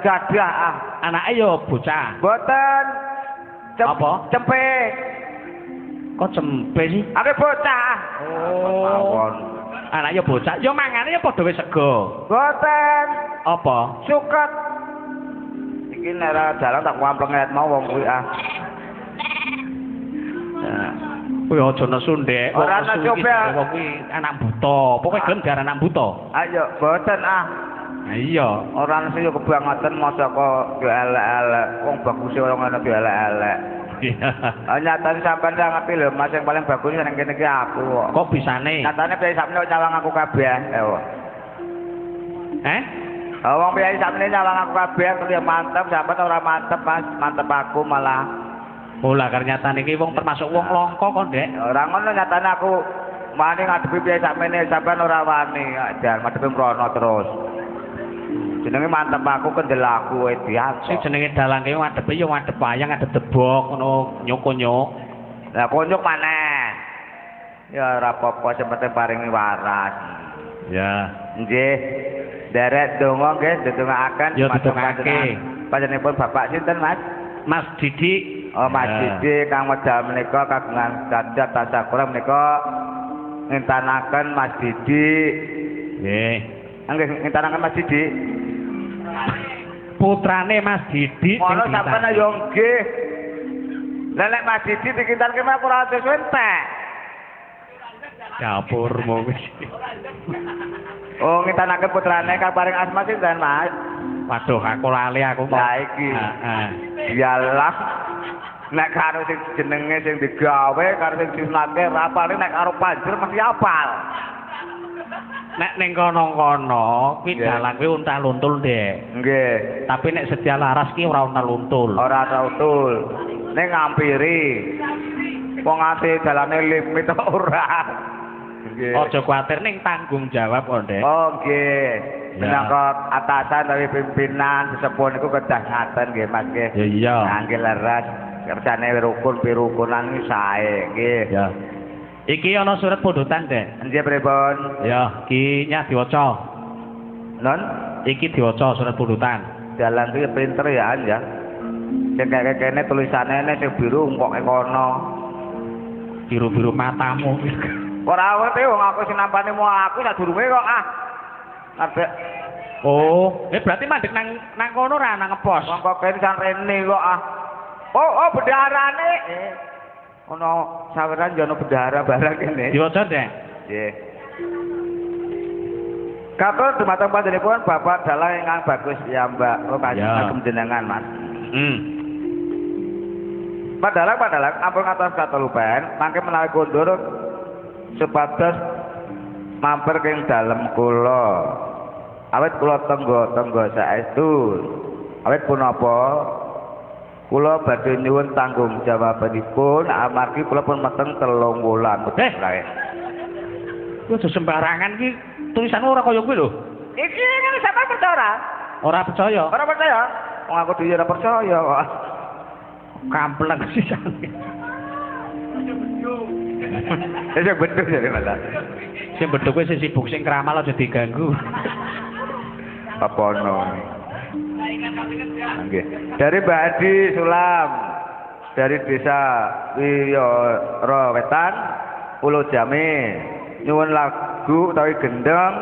gadah ah. Anake ya bocah. Mboten. Apa? Cempe. Kok cempe sih? Ake bocah. Oh. Anake ya bocah. Ya mangane ya padha wis sego. Mboten. Apa? Suket. Iki nek dalan tak wamplenget mau wong kuwi ah. Kuwi aja nesu ndek. Ora ana coba. Wong kuwi anak buta. Pokoke gelem diaran anak buta. Ayo, mboten ah. Nah iya. Ora nesu yo kebangetan masa kok yo elek-elek. Wong bagus ora ngono yo elek-elek. Iya. Nyatane sampean ra ngerti lho, Mas yang paling bagus ning kene iki aku kok. Kok bisane? Nyatane piye sampeyan nyawang aku kabeh. Wong piye sampeyan nyawang aku kabeh, kuwi mantep, sampeyan ora mantep, Mas. Mantep aku malah. Oh lah nyatane iki wong termasuk wong longko kok, Ndek. Ora ngono nyatane aku wani ngadepi piye sampeyan ora wani, jan ngadepi mrono terus. Jenenge mantep aku kendel aku Edian. Sing jenenge dalang ki ngadepi yo ngadep wayang, ngadep debok ngono nyuk-nyuk. Lah konyuk maneh. Ya ora apa-apa sepenting paringi waras. Ya. Nggih. Derek donga nggih ndedongaaken ya didongake. Panjenenganipun Bapak sinten, Mas? Mas Didi. Oh, Mas Didi kang wedal menika kagungan Gadat Tasakura menika ngintanaken Mas Didi. Nggih. Nggih ngintanaken Mas Didi. Putrane Mas Didi sing ngono sampeyan yo nggih. Lah nek Mas Didi dikintanke mek ora wis entek. Dapurmu wis. Oh, ngintanake putrane kang paring asma sinten, Mas? Waduh, aku lali aku kok. Lah iki. Heeh. Yalah. Nek karo sing jenenge sing digawe karo sing disunatke rapale nek karo panjer mesti apal. Nek ning kono-kono kuwi dalang kuwi untal-untul, Dek. Nggih. Tapi nek sedia laras ki ora untal-untul. Ora untul. Ning ngampiri. Wong ate dalane limit ora. Nggih. Aja kuwatir ning tanggung jawab kok, Dek. Oh, nggih. Minangka atasan dari pimpinan sesepuh niku kedah ngaten nggih, Mas nggih. Ya iya. Nggih leres. Kerjane rukun pirukunan iki sae nggih. Ya. Iki ana surat pundutan, Dek. Nggih pripun? Ya, iki nyah diwaca. Non, iki diwaca surat pundutan. Dalan iki pinter ya, An ya. Sing kene tulisane sing biru engkoke kono. Biru-biru matamu. Ora ngerti wong aku sing nampani mu aku sadurunge kok ah. Ngadek. Oh, berarti mandek nang kono ora nang ngepos. Wong kok kene kan rene kok ah. Oh, bendarane. Ono saweran yo ono bendara barang kene. Diwaca, Dek. Nggih. Katur dumateng panjenenganipun Bapak dalang ingkang bagus ya, Mbak. Oh, kagem jenengan, Mas. Padalang ampun ngatos katelupen, mangke menawi kondur supados mampir ing dalem kula. Awit kula tenggo saestu. Awit punapa kula badhe nyuwun tanggung jawabanipun amargi kula pun meteng 3 wulan. Kuwi sembarangan ki tulisan ora kaya kuwi lho. Iki kan sampeyan percaya? Ora percaya. Ora percaya? Wong aku dhewe ora percaya kok. Kamplek sisan. Sing beduk jare malah. Sing beduk kuwi sing sibuk sing kramal aja diganggu. Apa ono? Nggih. Dari Mbak Adi Sulam dari desa Wiyara Wetan, Pulau Jami. Nyuwun lagu utawi gendeng.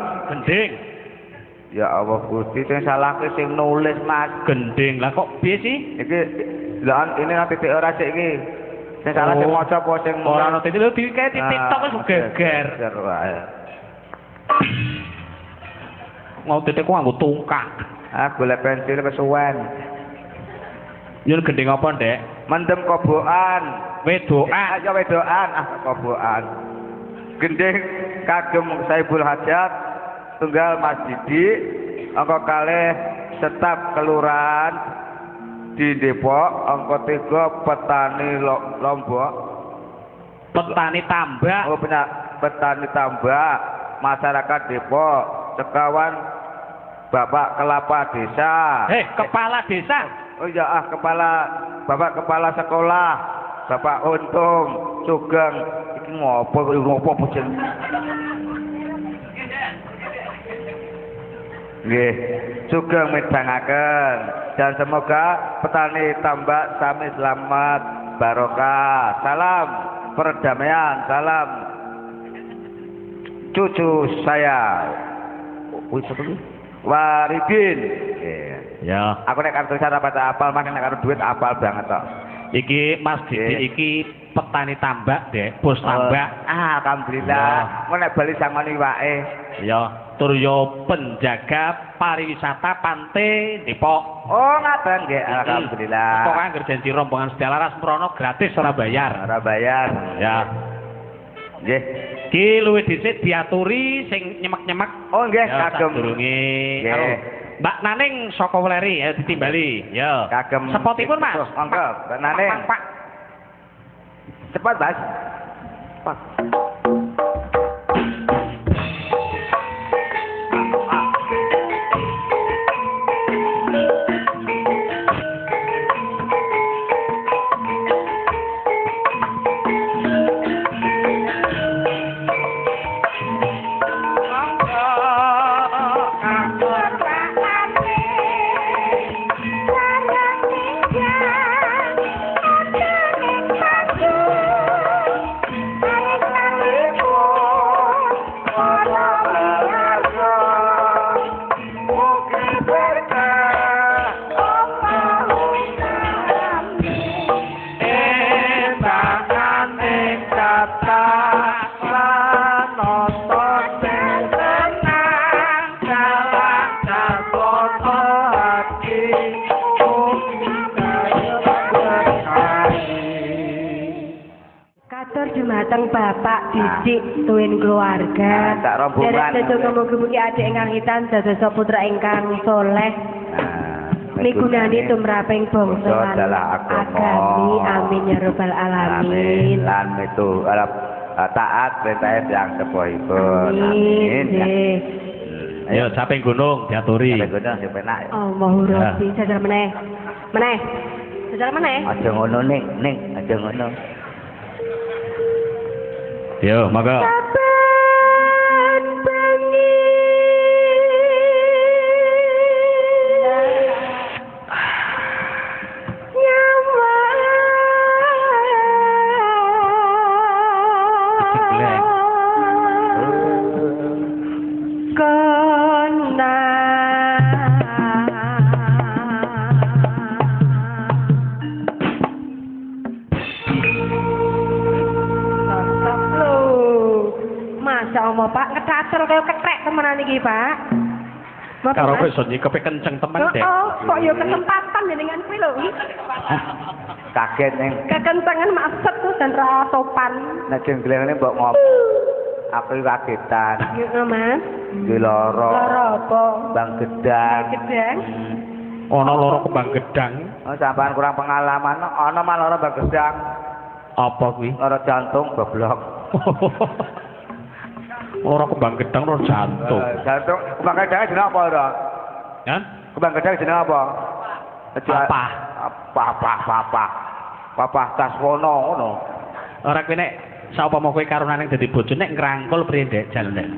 Ya Allah Gusti sing salahke sing nulis Mas. Gending. Lah kok piye sih? Iki lah ini nanti titik ora sik iki. Sing salah sing maca apa sing ora ono titik lho dikae di TikTok wis geger. Mau titik ku nganggo tungkak. Ah golek pensil kesuwen. Yen gending apa, Ndek? Mendem kobokan. Wedokan. Ya wedokan, kobokan. Gending kagem Saibul Hajat tunggal Mas Didi angka kalih staf kelurahan di Depok, angka 3 petani Lombok. Petani tambak. Oh benar, petani tambak masyarakat Depok, sekawan Bapak Kelapa Desa. Kepala desa. Oh iya Bapak kepala sekolah, Bapak Untung, Sugeng. Iki ngopo jeneng? Nggih, sugeng midhangaken dan semoga petani tambak sami selamat barokah. Salam perdamaian, salam cucu saya. Wis apa iki? Waridin. Ya. Aku nek kartu cara baca apal, mak nek karo duit apal banget kok. Iki Mas Didik iki petani tambak, Dek, bos tambak. Alhamdulillah. Mau nek bali sangoni wae. Ya. Turyo penjaga pariwisata Pantai Depok. Oh, ngaten nggih. Alhamdulillah. Pokoknya anggar janji rombongan Setia Laras Merono gratis ora bayar. Ora bayar. Ya. Nggih. Ki luwih dhisik diaturi sing nyemek-nyemek. Oh, nggih, ya, kagem. Sadurunge Nggih. karo Mbak Naning saka Weleri ya ditimbali. Ya. Kagem. Spotipun, Mas. Monggo, Mbak Naning. Pak. Cepat, Mas. Pak. Dumateng Bapak Didik tuwin keluarga. Tak rombongan. Derek sedaya mugi-mugi adik ingkang hitan dadosa putra ingkang soleh. Migunani tumraping bangsa lan agami. Amin ya rabbal alamin. Lan itu taat perintah yang sepuhipun. Amin. Ayo caping gunung diaturi. Caping gunung sing penak. Allahu Rabbi jajal meneh. Meneh. Jajal meneh. Aja ngono ning, aja ngono. Yo, monggo. Pak ngecacel kaya ketrek temenan iki, Pak. Karo kowe iso nyikepe kenceng temen, Dek. Oh, kok ya kesempatan jenengan kuwi lho. Kaget ning. Kekencengan maksud tuh dan ra sopan. Nek jenglengane mbok ngomong. Aku kagetan. Heeh, Mas. Iki lara. Lara apa? Bang gedang. Gedang. Ana lara kembang gedang. Oh, sampean kurang pengalaman. Ana malah lara bang gedang. Apa kuwi? Lara jantung goblok. Lara kembang gedang lara jantung. Jantung kembang gedang jeneng apa ora? Ya? Kembang gedang jeneng apa? Apa? Papa Taswono ngono. Ora kuwi nek saupama kowe karo nang dadi bojo nek ngrangkul priye, Dek? Jan, Dek.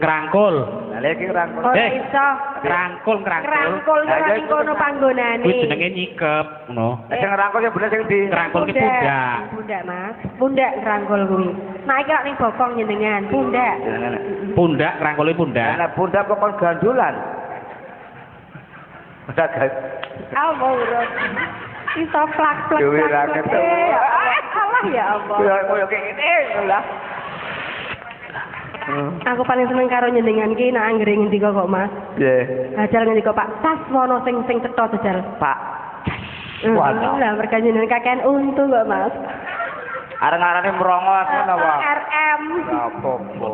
Ngrangkul. Lah iki ngrangkul. Ora iso. Ngrangkul. Ngrangkul ora ning kono panggonane. Kuwi jenenge nyikep, ngono. Sing ngrangkul sing bener sing ndi? Ngrangkul ki pundak. Pundak, Mas. Pundak ngrangkul kuwi. Nah iki lak ning bokong jenengan, pundak. Pundak ngrangkuli pundak. Lah pundak kok kon gandulan. Udah guys. Allah. Iso plak-plak. Dewi raket. Allah ya Allah. Koyo kene lah. Aku paling seneng karo nyenengan ki nek anggere ngendika kok, Mas. Nggih. Ajal ngendika Pak Taswono sing cetha jajal. Pak. Waduh. Lah mereka nyenengan kakean untu kok, Mas. Areng-arene merongos ngono wae. RM. Apa-apa.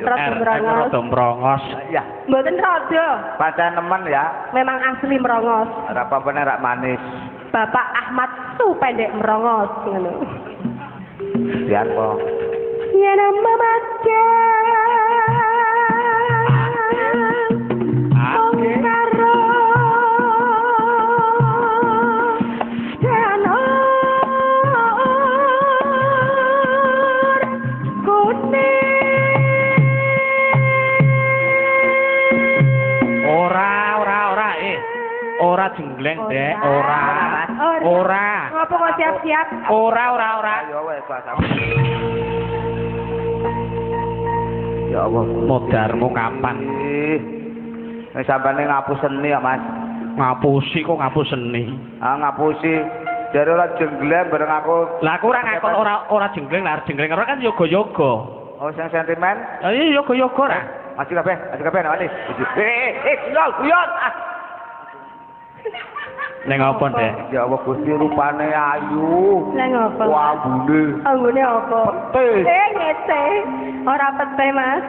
Rada merongos. Rada merongos. Ya, Mboten rada. pancen nemen ya. Memang asli merongos. Ora apa-apa nek rak manis. Bapak Ahmad tuh pendek merongos ngono. Biar po. Ya nama baca. ora jenggleng, Dek. Ora. Ngopo kok siap-siap? Ora. Ayo wes bahasa. Ya Allah, Modarmu kapan? Wis sampane ngapuseni ya, Mas. Ngapusi kok ngapuseni. Ah ngapusi. Jare ora jenggleng bareng aku. Lah aku ora ngakon ora jenggleng, lah jenggleng ora kan yoga-yoga. Oh, sing sentimen. Lah iya yoga-yoga ora. Masih kabeh nek wani. Guyon. Ning apa, Dek? Ya Allah, Gusti rupane ayu. Lah ngopo? Ambune. Anggone apa? Pete. Ngece. Ora pete, Mas.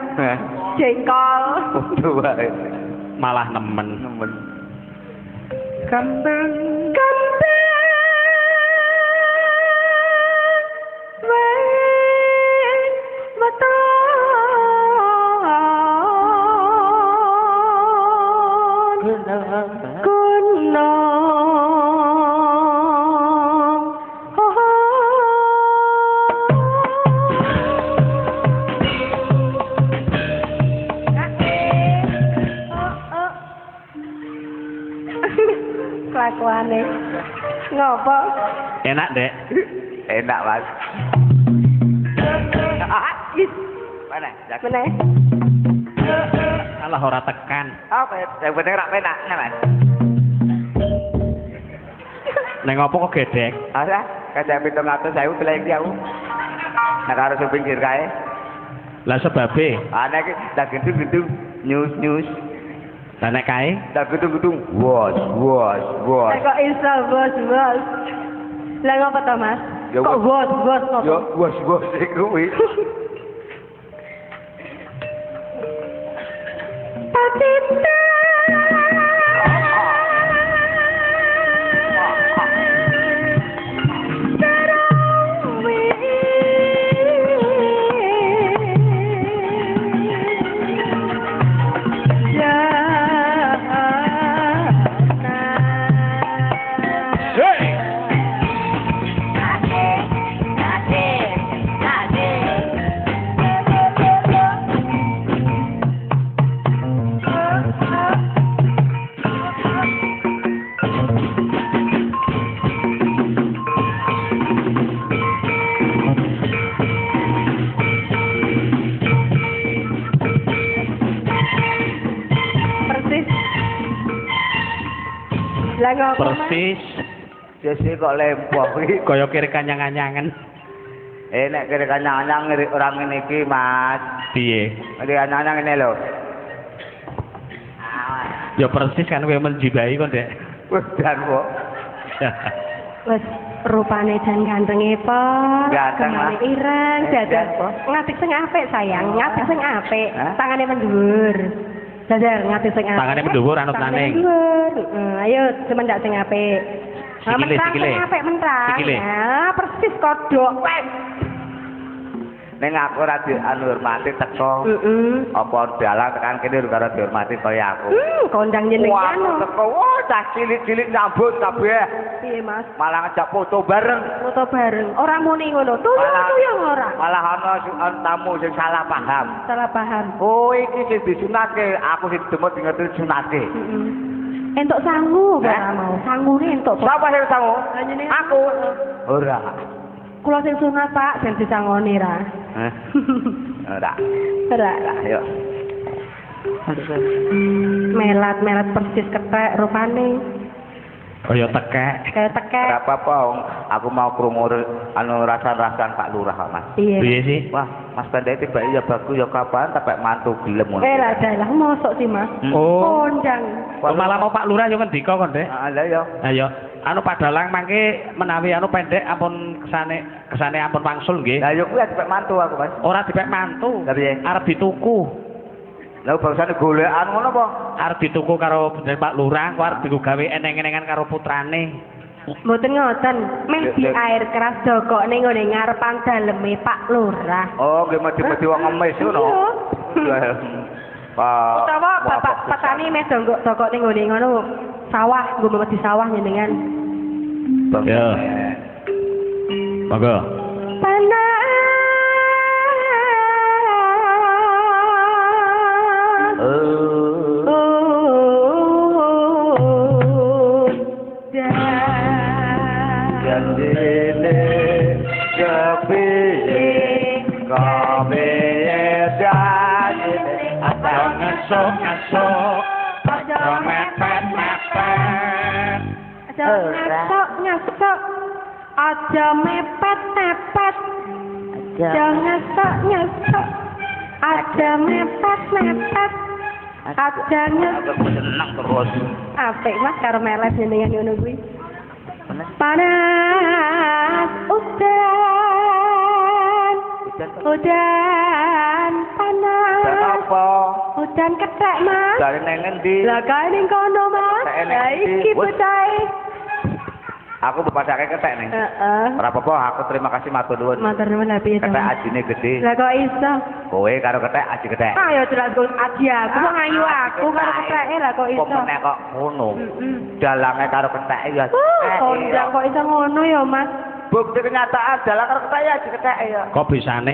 Jengkol. Podo wae. Malah nemen. Kambing. Kelakuane. Ngopo? Enak, Dek. Enak, Mas. Mana? Meneh. Alah ora tekan. Apa? Yang penting rak penak, Mas. Ning apa kok gedek? Asa, kaca 700.000 telek iki aku. Nek karo sing pinggir kae. Lah sebabe, Ana iki dak gendung-gendung nyus. lah nek kae Dak gendung-gendung wos. Kok iso bos. Lah ngopo to, Mas? Ya, Kok bos ngopo? Yo wos iku kuwi. Patinta. persis Jesi kok lempoh iki. kaya kiri kanyang-anyangan. Nek kira kanyang-anyang ora ngene iki, Mas. Piye? Kira kanyang-anyang ngene lho. Ya persis kan kowe menjibai kok, Dek. Wes dan kok. Wes rupane jan gantenge po. Ganteng lah. Kemane ireng, dadak ngatik sing apik sayang, ngatik sing apik. Tangane mendhuwur. Dadar ngatik sing apik. Tangane mendhuwur anut laning. Ayo semendak sing apik. Sikile. Apik mentrang. Sikile. Nah, persis kodhok. Ning aku ora dihormati teko. Apa dalang tekan kene karo dihormati kaya aku. Kondang jenengan. Wah, teko cah cilik-cilik nyambut kabeh. Piye, Mas? Malah ngajak foto bareng. Foto bareng. Ora muni ngono. Tuyung ora. Malah ana tamu sing salah paham. Salah paham. Oh, iki sing disunatke, aku sing demut ngerti sunatke. Entuk sangu ora mau. Sangune entuk. Sapa sing sangu? Aku. Ora. Kula sing sunat, Pak, ben disangoni ra. Heh. Ora. Ora. Ayo. Melat persis ketek rupane. Kaya tekek. Kayak tekek. Ora apa-apa, aku mau krungu anu rasan-rasan Pak Lurah kok, Mas. Iya. Piye sih? Wah, Mas Pendek tiba ya bagus ya kapan sampai mantu gelem ngono. Lah dalah mosok sih, Mas. Oh. Kondang. Malah mau Pak Lurah yo ngendika kok, Dek. Ah, lah ya. Ayo, anu padalang mangke menawi anu pendek ampun kesane ampun wangsul nggih. Lah yo kuwi sampai mantu aku, Mas. Ora dipek mantu. Lah piye? Arep dituku. Lah bangsane golekan ngono apa? Arep dituku karo Pak Lurah, kok arep digo gawe eneng-enengan karo putrane. Mboten ngoten, meh di air keras dogok ning ngene ngarepan daleme Pak Lurah. Oh, nggih mesti wong ngemis ngono. Pak. Utawa bapak petani meh dogok ning ngene ngono. Sawah, nggo di sawah njenengan. Ya. Monggo. Nyesok aja mepet-mepet. Nyesok aja mepet-mepet. Aja nyesok. Aku seneng terus. Apik Mas karo melet jenengan ngono kuwi. Panas udan panas. Dan apa? Udan kethek Mas. Dari neng endi? Lah kae ning kono Mas. Lah iki bocahe. Aku bepadake ketek ning. Heeh. Ora apa-apa, aku terima kasih matur nuwun. Matur nuwun lha piye to? Ketek ajine gede. Lah kok iso? Kowe karo ketek aji ketek. Ayo jelas kok aji aku kok ngayu aku karo ketheke lah kok iso. Kok meneh kok ngono. Dalange karo ketek ya. Kondang kok iso ngono ya Mas. Bukti kenyataan dalang karo ketek ya aji ketek ya. Kok bisane?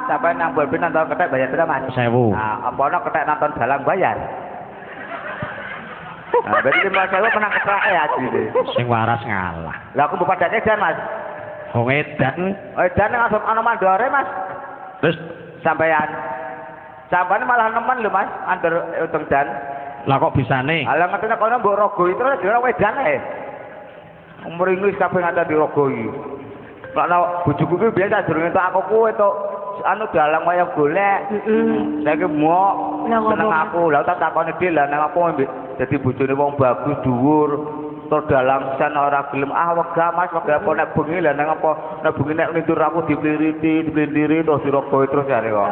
Sampai nang boleh nonton ketek bayar berapa Mas? 1000. Nah, apa ono ketek nonton dalang bayar? Nah, berarti 5.000 menang ketek ya aji. Sing waras ngalah. Lah aku bepadake jan Mas. Wong edan. Edan langsung ana mandore Mas. Terus Sampean malah nemen lho Mas, antar untung dan. lah kok bisane? Ala ngetene kono mbok rogo itu ora wedan ae. Umur Inggris kabeh ngata dirogo iki. Lah bojoku kuwi biasa durung entuk aku kuwe to anu dalang wayang golek. Saiki mok seneng aku. Lah tak takoni dhewe lah nang apa dadi bojone wong bagus dhuwur. Tur dalang san ora gelem wegah Mas wegah apa nek bengi lah nang apa nek bengi nek lintur aku dipliriti diplindiri terus dirogohi terus jare kok.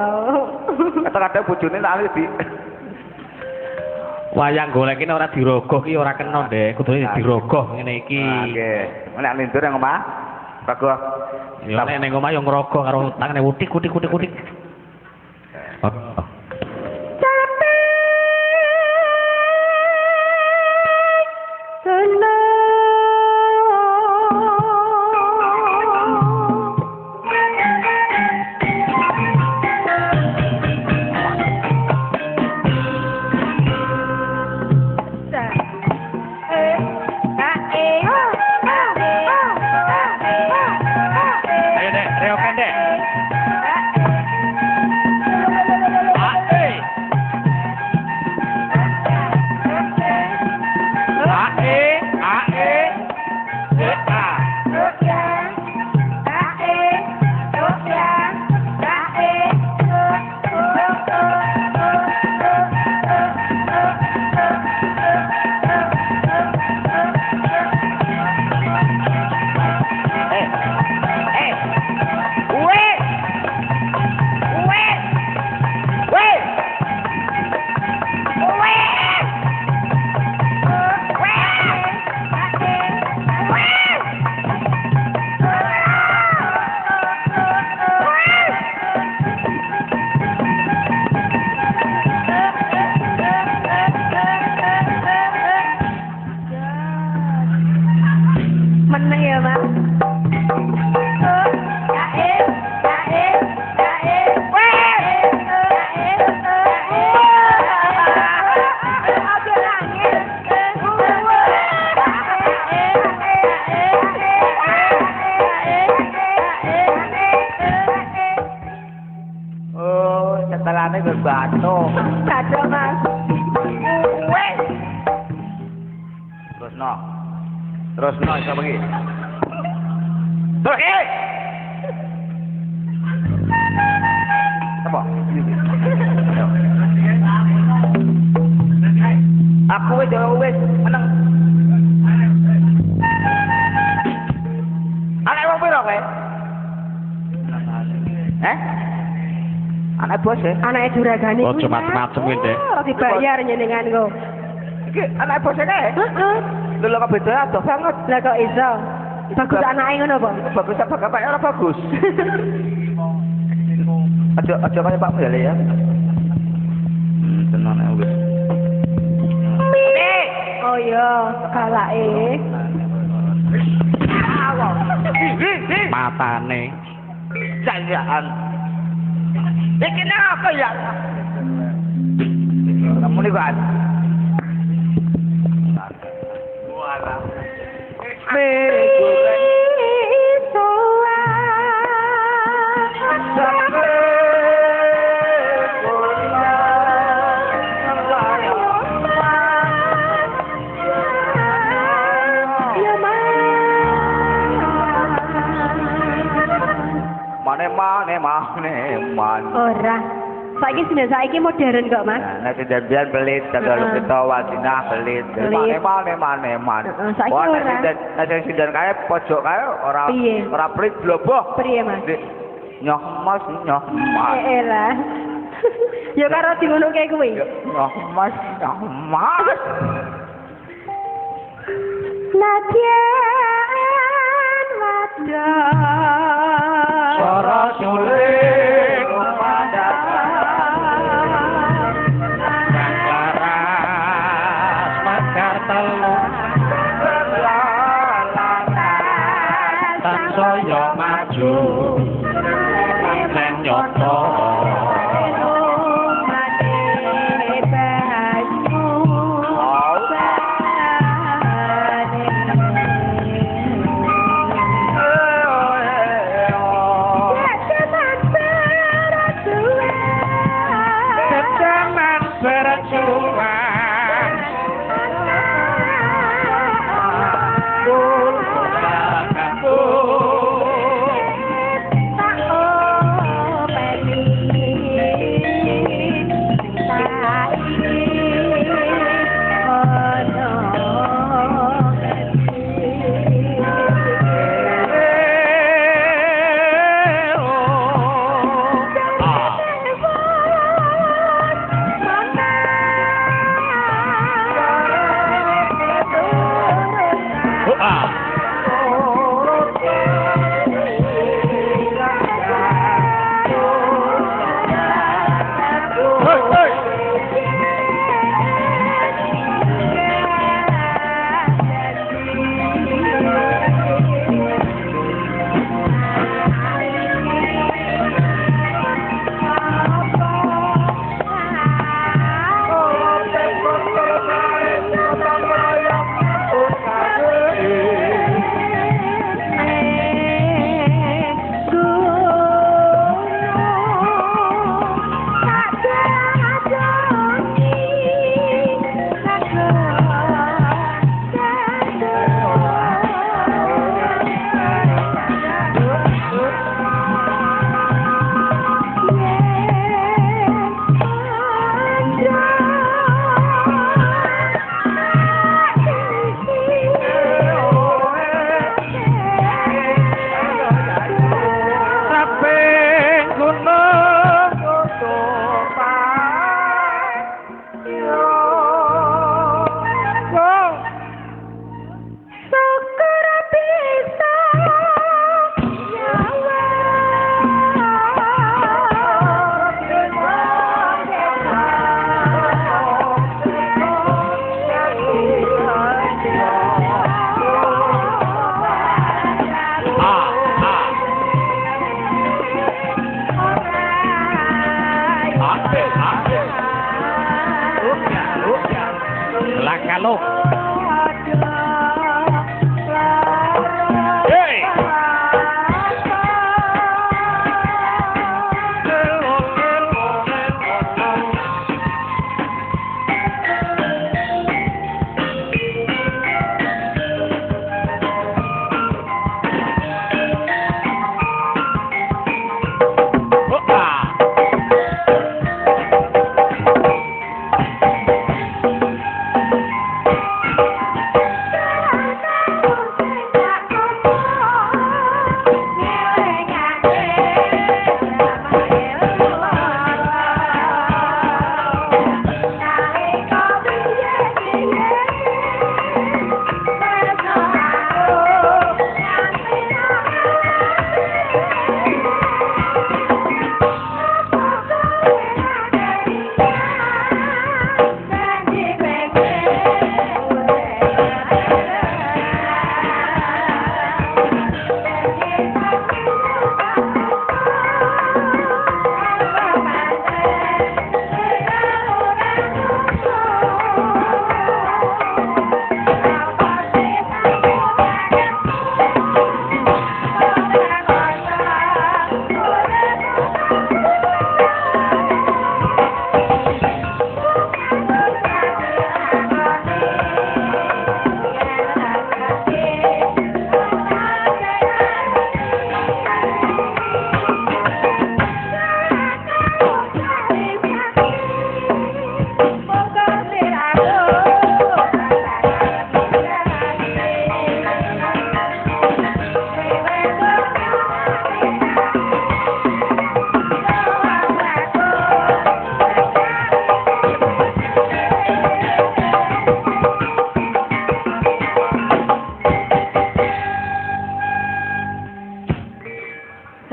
Kadang-kadang bojone tak di Wayang golek iki ora dirogoh iki ora kena Dek, kudune dirogoh ngene iki. Nggih. Nek lintur nang omah bagus. Ya nek ning omah yo ngrogoh karo tangane utik. Setelahnya berbatu. Kado Mas. Terus no iso bengi. Terus apa? Aku wis meneng. Anak wong piro kowe? Anak bos ya? Anake juragane kuwi. Ojo macem-macem kuwi, Dek. Ora dibayar nyenengan kok. Iki anak bos kae? Heeh. Lho kok beda adoh banget. Lah kok iso? Bagus anake ngono, Pak. Bagus apa bapak ora bagus. Aja kaya Pak Mele ya. Tenan ae wis. Oh iya, galake. Matane. Jayaan. Iki apa ya? Kamu nih kan? Wala. man. Ora. Saiki modern kok, Mas. Nah, nek biyen belit kalau kita wasinah belit. Mane. Saiki ora. Nek sindan kae pojok kae ora belit bloboh. Priye, Mas? Nyoh mas. Elah. Ya karo dingunuke kuwi. Nyoh mas. Nadyan wadah Suara suling Saya maju lan nyoto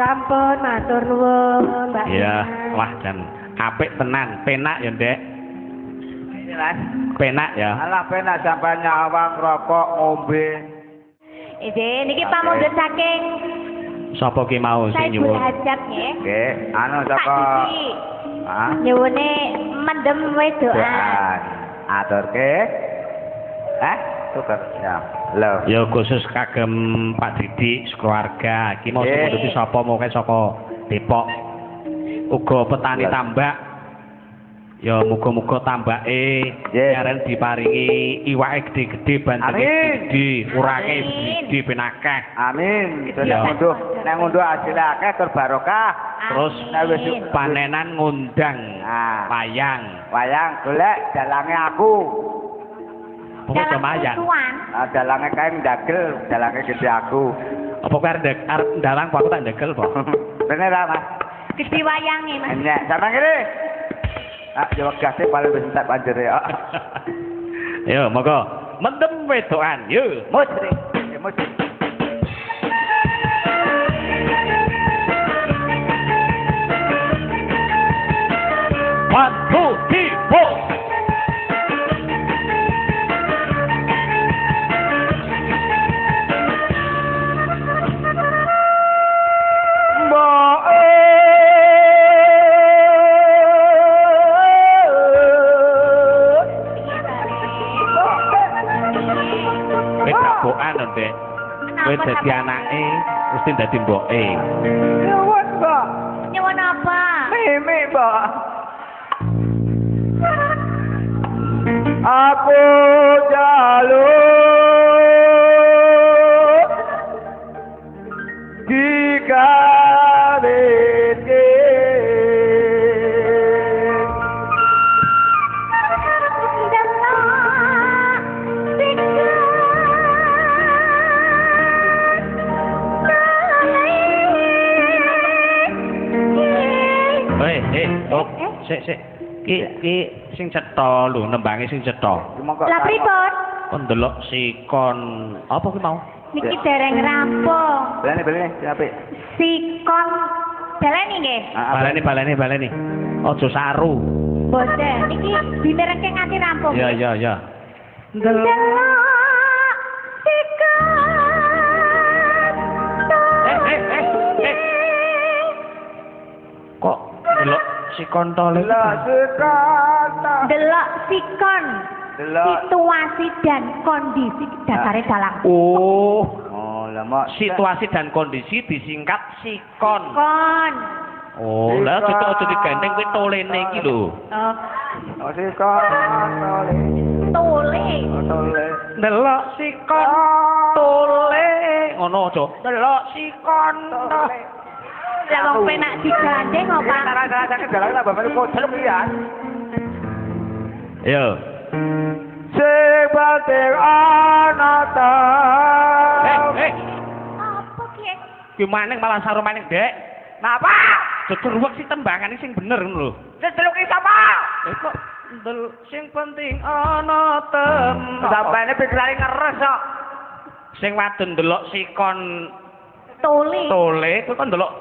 ampun matur nuwun Mbak. Iya, wah jan apik tenan, penak ya, Ndek. Mas. Penak ya. Alah penak sampai nyawang rokok ngombe. Niki pamundhut saking Sapa ki mau sing Saiful nyuwun? Hajat nggih. Nggih, anu Pak saka Diki. ah Nyuwune mendem wedokan. aturke. Tuker ya. Lho. Ya khusus kagem Pak Didi keluarga. Iki mau Nggih. sepundi sapa mau saka Depok. Uga petani Lah. tambak. Ya muga-muga tambake Nggih. karen diparingi iwake gede-gede bantenge Amin. gede, urake Amin. gede ben akeh. Amin. Itu Ya. nek ngunduh hasil akeh tur barokah. Terus Amin. panenan ngundang Ah. wayang. Wayang golek dalange aku. Pokoke Dalam wayang. kutuan. Dalange kae ndagel, dalange gede aku. Apa kowe arep ndalang apa aku tak ndegel po? Bener ra, Mas? Gede wayange Mas. Enak, sampean kene. Jawab gase paling wis entek panjere ya. Yo, monggo. Mendem wedokan, yo. Musri. Musri. One, two, three, four. Mbok Kowe dapokan lho, Dek. Kowe dadi anake, mesti dadi mboke. Nyuwun, Mbok. Nyuwun apa? Mimi, Mbok. Aku jaluk dikawinke Sik. Ki sing cetha lho, nembange sing cetha. Lah pripun? Kon ndelok sikon apa ki mau? Niki dereng rampung. Balene, apik. Sikon baleni nggih. Baleni. Aja saru. Boten niki dimerengke nganti rampung. Ya. Delok sikon. Kok ndelok sikon tole? Delok sekata. Delok sikon. Delok. Situasi dan kondisi dasare dalang. Oh, Lah mak situasi dan kondisi disingkat sikon. Kon. Oh, lah aja digandeng kowe tolene iki lho. sekata. Tole. Tole. Ndelok sikon tole. Ngono aja. Ndelok sikon tole. Lah wong penak digandeng apa? Salah-salah dalang tak bapak kok celuk ya. Yo. Sebatik ana ta. Apa ki? Ki maning malah saru maning, Dek. Napa? Jejeruwek si tembangane sing bener ngono lho. Celuki sapa? Kok ndel sing penting ana tem. Sampane pikirane ngeres kok. Sing wadon ndelok sikon Tole. tole, kowe kok ndelok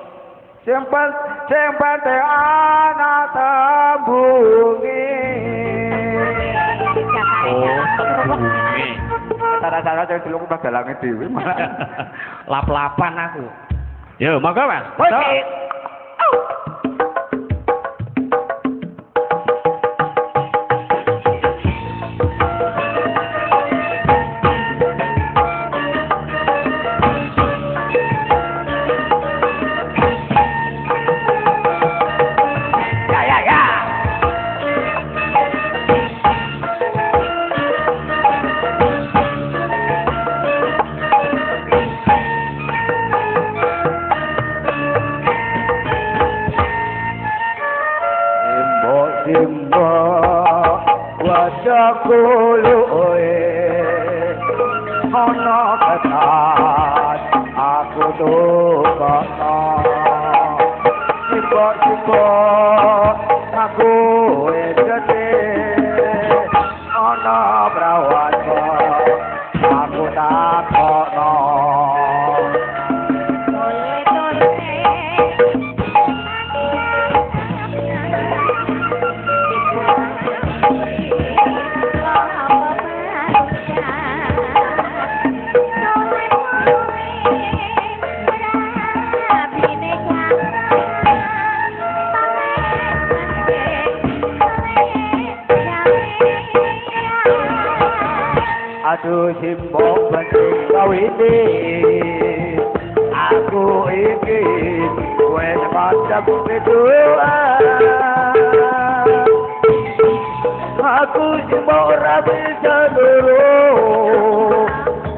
Sing penting ana tembungi. tembunge. Cara-cara sing celuk pas dalange dhewe malah. Lap-lapan aku. Yo, monggo Mas. Musik. Simba wajahkuluhe ana ketat aku tukana simba aku ejete ana prawaja aku takono Tole. aduh simbok penting kau ini aku iki wes macam berdua aku simbok rapi seluruh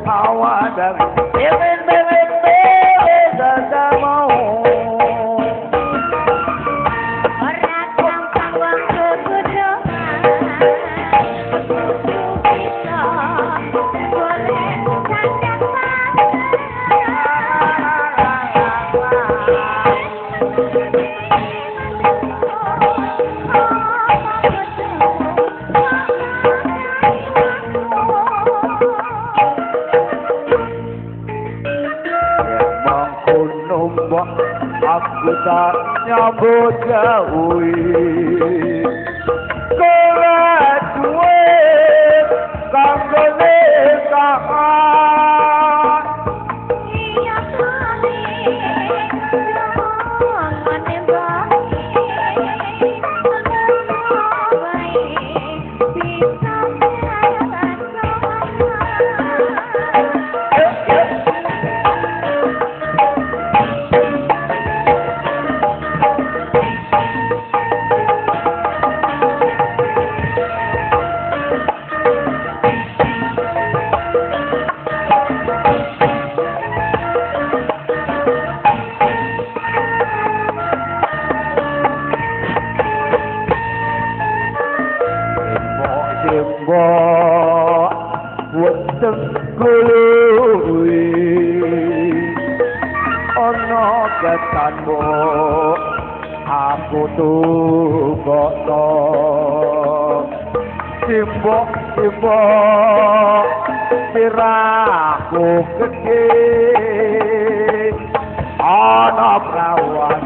awak dan beben tak mau aku tak nyambut gawe kowe duwe kanggo nikahan iya kali ketanmu aku tukokno simbok siraku gede ana prawan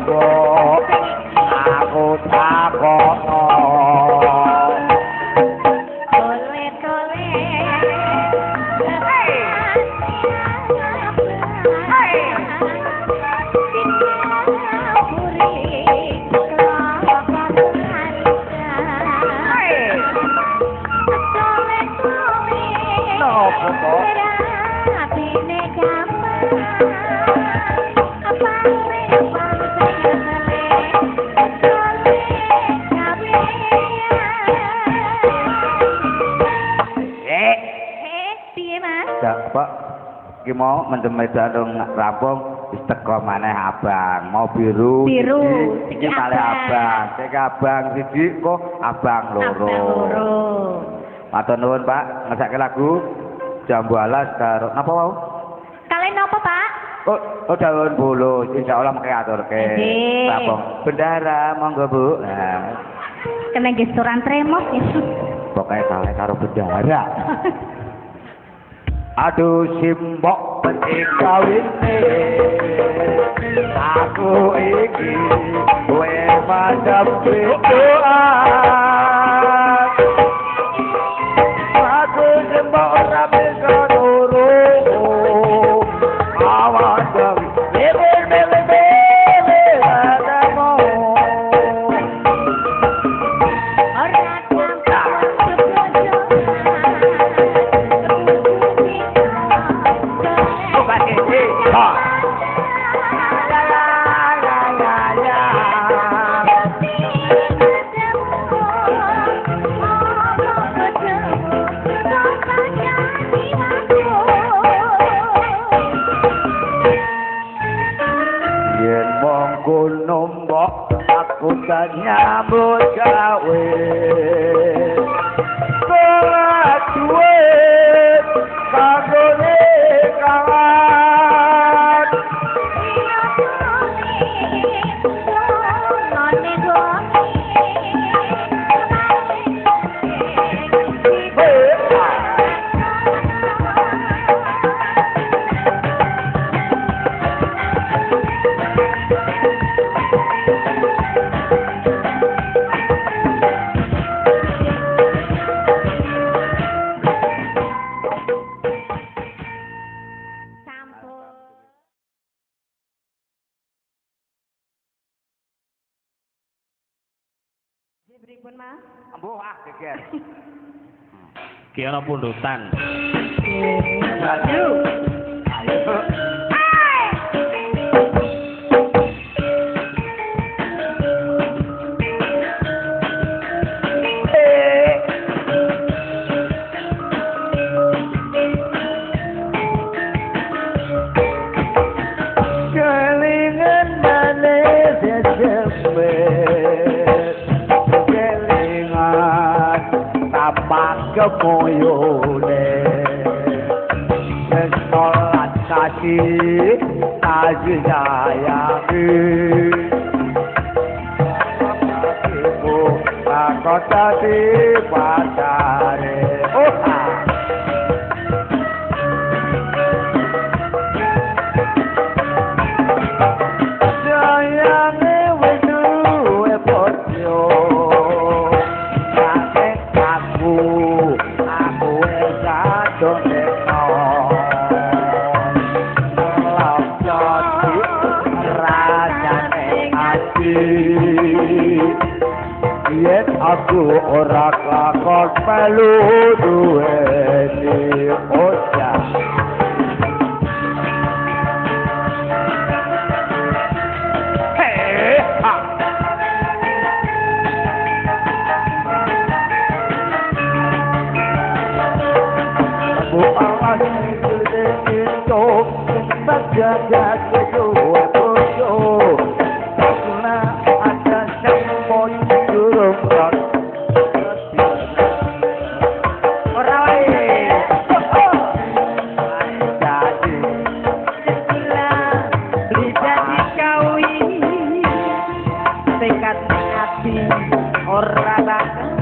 aku takokno Pak, iki mau mendem medan rampung wis teko maneh abang, mau biru. Iki kali abang, sik abang siji kok abang loro. Matur nuwun Pak, ngesake lagu Jambu Alas karo napa wau? Kalian napa Pak? Oh daun bulu, insyaallah mengke aturke. Rampung. Bendara monggo Bu. Nah. Kena gesturan tremos ya. Pokoke kale karo bendara. Aduh simbok penting kawine aku iki kowe padha berdoa aku simbok ora bisa turu awas nyambut gawe duit kanggo nikahan Pripun Mas? Ambuh geger. Ki ana pundutan. Ayo. Kelingan manis ya sempit, kelingan tapak kemoyone, sekolah kasih kasih sayangi, ibu takut tadi pacare, yen aku ora lakon melu duweni ojah Bu awas itu saja kedua bojo karena ada semboy durung ron ora wae jadi beli jadi kawin tekad hati ora bakal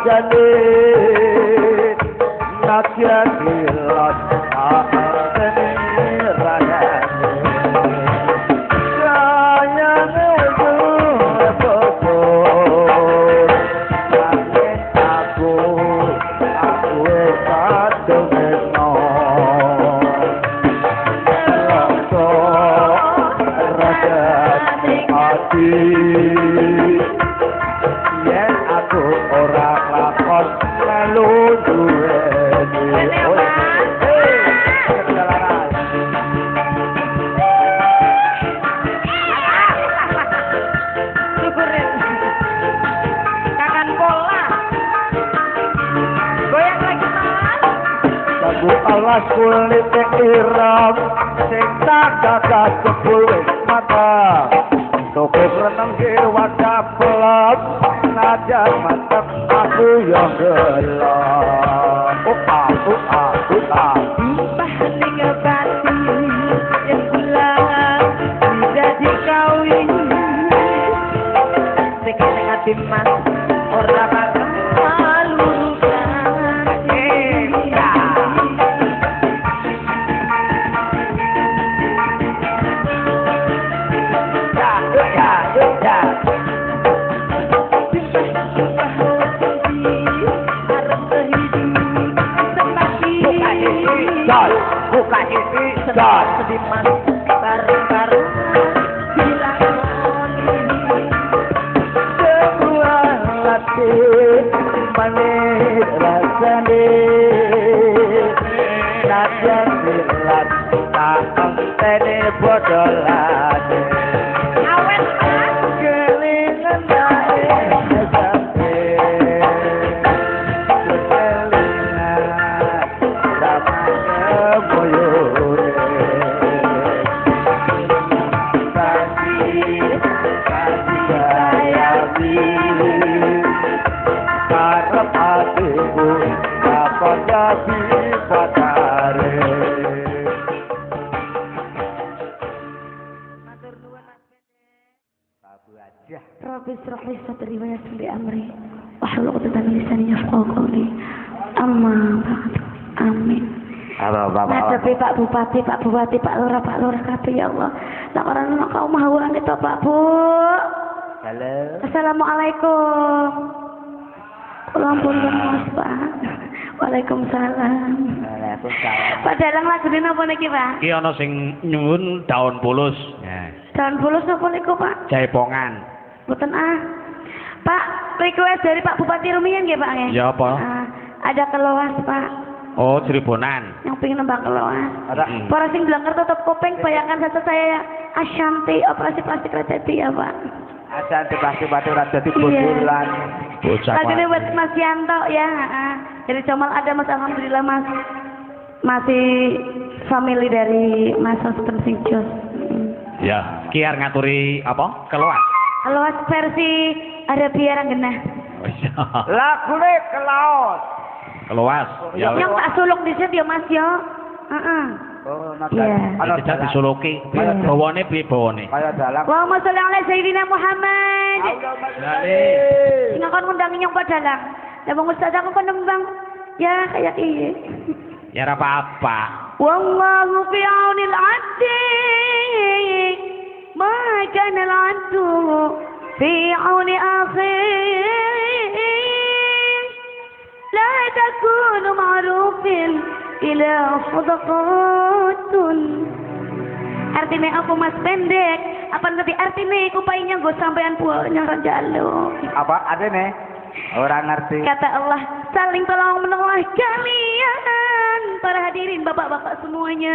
ganti yen aku ora lakon melu duweni Kakan pola. Goyang lagi mas. lagu alas kulit irang sing tak kakak sepuluh mata toko renang ke wadah pelap najar mantap aku yang gelap Bahasa ngebati yang pulang tidak dikawin. Sekarang hati mas orang bakal malu buka diri sedih mas bareng-bareng dilakoni sebuah latih manis rasane najan silat tak entene bodolane awet mas kelingan dae sampe kelingan sama boyone karep hatiku dapat jadi pacare tabu aja Rabbi israh li sadri wa yassir li amri wahlul 'uqdatam min lisani yafqahu qawli amma ba'd Amin. Bapak. Ngadepi Pak Bupati, Pak Lurah kabeh ya Allah. Lah orang ana kaum hawane to Pak Bu. Halo. Assalamualaikum. Kula ampun Mas Pak. Waalaikumsalam. Waalaikumsalam. Pak Dalang lagune napa niki Pak? Iki ana sing nyuwun daun pulus. Daun pulus napa niku Pak? Jaipongan. Mboten Pak, request dari Pak Bupati rumiyin nggih Pak nggih? Ya apa? Ada keloas Pak. Oh, Cirebon-an. Yang pengen nembang keloas. Ada. Para sing blangker tutup kuping, bayangkan saja saya Ashanti operasi plastik rezeki ya Pak. Ashanti plastik batu rada di bodolan. Bocah. Lagi buat Mas Yanto ya. Dari Comal ada Mas, alhamdulillah Mas. Masih family dari Mas Huston sing jos. Ya, kiar ngaturi apa? Keluar. Keloas versi Arabia Rangenah. Oh iya. Lagune kelaos. Keluas. Ya. Yang tak suluk di situ ya Mas ya. Oh, Iya. Ana Tidak disuluki. Iya. Bawane piye bawane? Kaya dalang. Allahumma sholli ala Sayyidina Muhammad. Sing akan ngundang nyong padalang. Lah wong ustaz aku kon nembang. Ya kayak iye. Ya ora apa-apa. Wallahu fi aunil 'abdi. Ma kana al-'abdu fi auni akhi. La takunu ma'rufin ila sadaqatun. Artinya apa Mas pendek? Apa ngerti artinya? Kupainya gue sampean puanya rajalo. Apa artine? Ora ngerti. Kata Allah, saling tolong menolong kalian, para hadirin, bapak-bapak semuanya,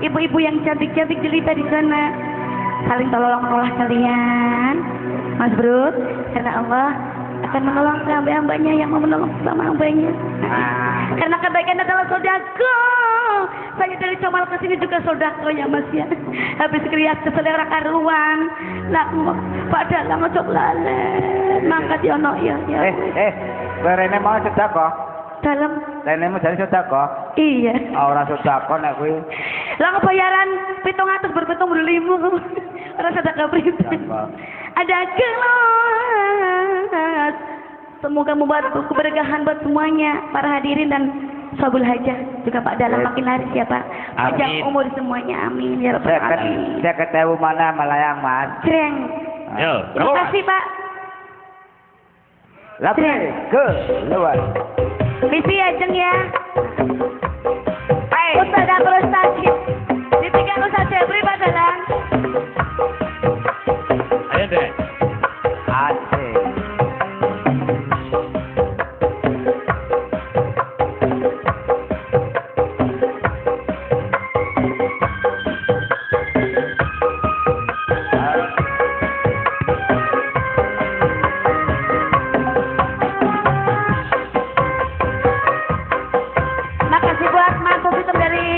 ibu-ibu yang cantik-cantik jelita di sana, saling tolong menolong kalian, Mas Bro, karena Allah akan menolong hamba-hambanya yang mau menolong sama hambanya. Karena kebaikan adalah sodako. Saya dari Comal ke sini juga sodako ya Mas ya. Habis kriak keselera karuan. Lah Pak Dalang ojo lalen. Mangkat ya ono ya. Rene mau sedekah. Dalam. Rene mau jadi sedekah. Iya. Ora sedekah nek kuwi. Lah kebayaran 700 berpitung berlimu. Ora sedekah pribadi. Ada kelas. Semoga membantu keberkahan buat semuanya, para hadirin dan sabul hajah juga Pak Dalang makin laris ya Pak. Panjang umur semuanya, amin ya rabbal alamin. Saya ketemu mana melayang Mas. Jreng. Yo, Terima kasih Pak. Lapi ke luar. Misi ajeng ya. Ustaz Abdul Ustaz. Ditinggal Ustaz Jebri Pak Dalang. ayo deh. Asik. Makasih buat Mas Sofi dari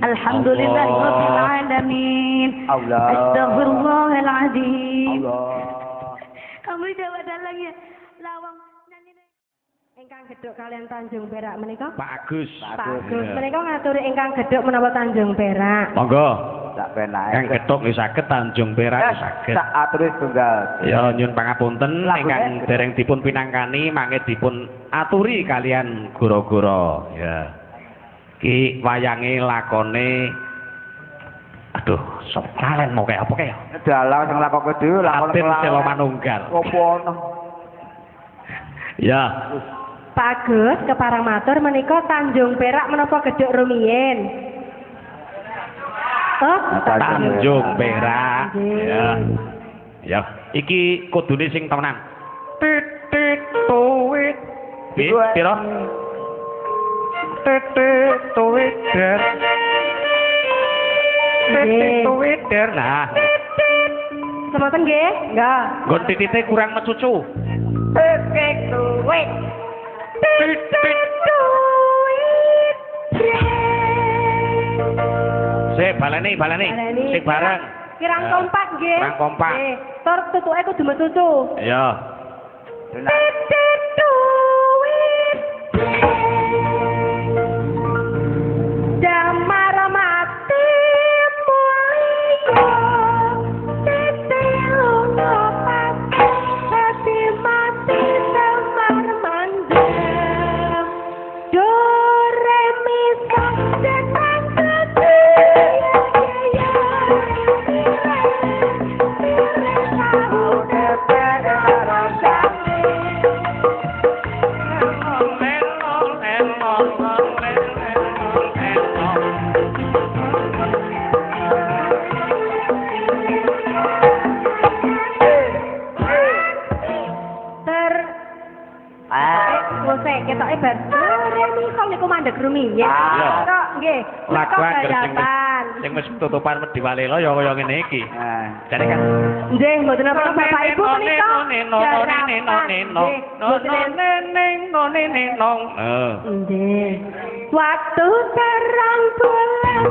Alhamdulillahirabbil alamin. Allah. Astagfirullahaladzim. Allah. Kamu Jawa dalang ya. Lawang nyanyi. Ingkang gedhuk kalian Tanjung Perak menika? Pak Agus. Pak Agus menika ngaturi ingkang gedhuk menapa Tanjung Perak. Monggo. Tak penake. Kang ketok nggih saged Tanjung Perak nggih saged. Tak aturi tunggal. Ya nyun pangapunten Lagu ingkang dereng dipun pinangkani mangke dipun aturi kalian goro-goro. Ya. Ki wayange lakone aduh, sok kalen mau kayak apa kayak? Dalang sing lakoke dhewe lakon Raden Sewa Manunggal. Opo ono? Ya. Pak Agus keparang matur menika Tanjung Perak menapa gedhuk rumiyin? Oh, Tanjung Perak. Nggih. Ya. Ya, iki kudune sing temenan. Tit tit tuwit. Piro? Tit tit tuwit der. Tit tit tuwit der. Nah, semoten nggih? Enggak. nggon titite kurang mecucu. Tit tit tuwit. Tit tit Tuwit. Sik baleni. Sing bareng. Kirang Ya. kompak nggih. Kirang kompak. Nggih. Tur tutuke kudu metutu. Ya. Damar mati mulia tete lunga pati hati mati damar mandem do re mi fa setang kete ya ketoke bar rene kok niku mandeg rumiyin. Ah. Kok nggih. Lakuan garapan. sing wis tutupan wedi walela ya kaya ngene iki. Jane kan Nggih, mboten apa Bapak Ibu menika. Nggih. Waktu terang bulan.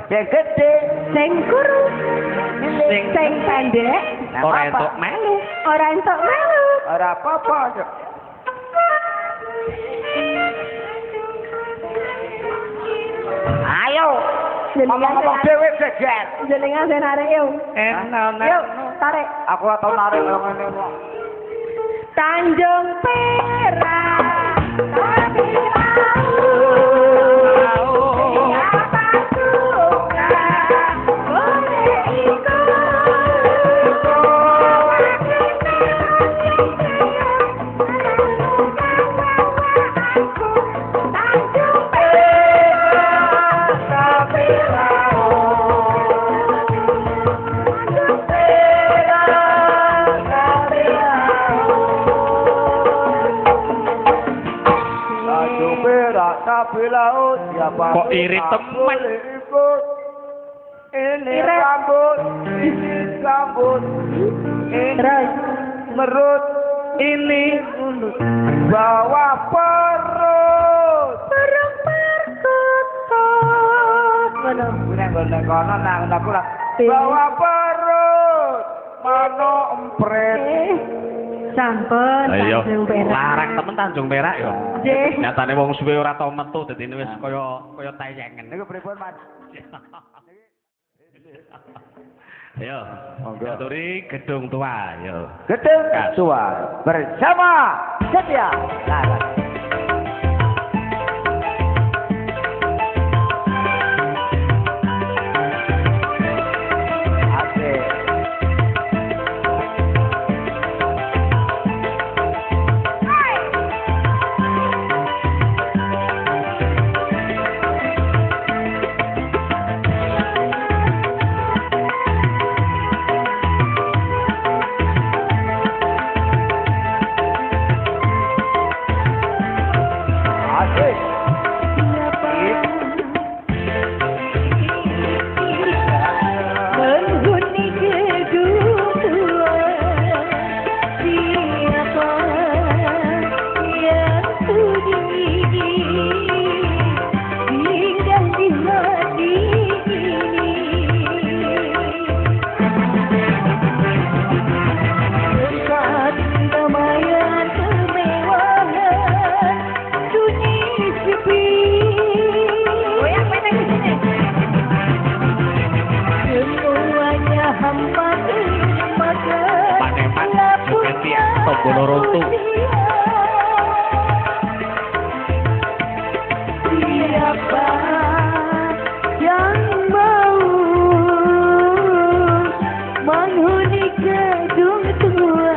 Sing gede, Sing kurus, sing pendek, ora entuk melu. ora entuk melu. ora apa-apa. Ayo, ngomong-ngomong dhewe jejer. Jenengan sing narik yo. Yuk, tarik. Aku ora tau narik kaya ngene kok. Tanjung Perak. Tapi siapa suka boleh ikut. Tanjung Perak. Tapi tapi laut siapa Kok irit temen? Ini Irit. rambut, ini rambut, ini terus merut, ini mulut, bawah perut. perang perkutut. Mana? Golek kono nang aku lah. Bawah perut, mano empret. Sampun Ayo. Tanjung Perak. Larang temen Tanjung Perak ya. Nggih. Nyatane wong suwe ora tau metu dadi wis kaya tayengen. Niku pripun, Mas? Ayo. Monggo. Aturi gedung tua, yo. Gedung Tua bersama Setia Laras. Asik. Asik. Penghuni gedung tua, siapa yang sudi tinggal di hati ini? Dekat kedamaian kemewahan sunyi sepi. Goyang pengen di sini. Semuanya hampa termakan Paneman Suketia Tomboloroto. Siapa yang mau menghuni gedung tua?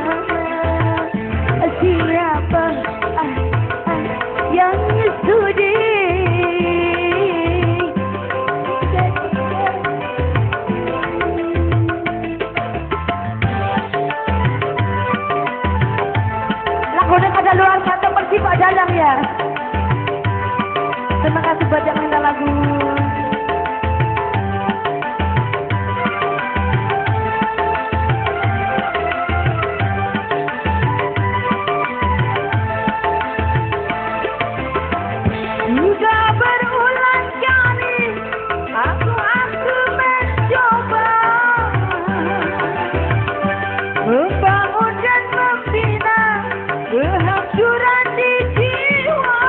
Siapa yang sudi lagunya pada luar kata pergi Pak Dalang ya. Terima kasih buat yang minta lagu. Sudah berulang kali aku mencoba membangun dan membina kehancuran di jiwa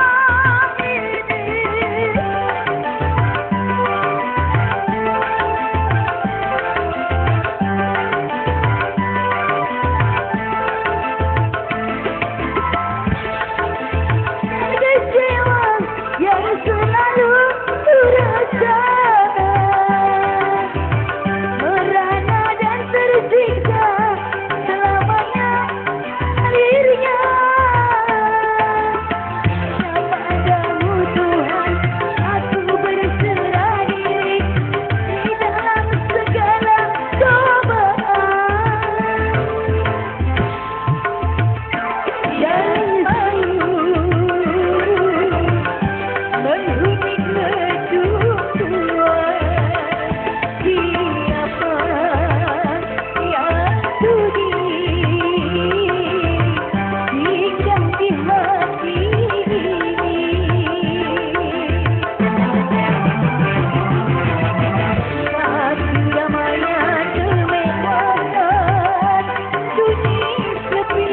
ini. Kecewa yang selalu terasa, merana dan tersiksa selamanya dirinya. Kepadamu Tuhan aku berserah diri di dalam segala cobaan. Yang menghuni gedung tua, siapa yang sudi tinggal di hati ini? Saat kedamaian kemewahan sunyi sepi.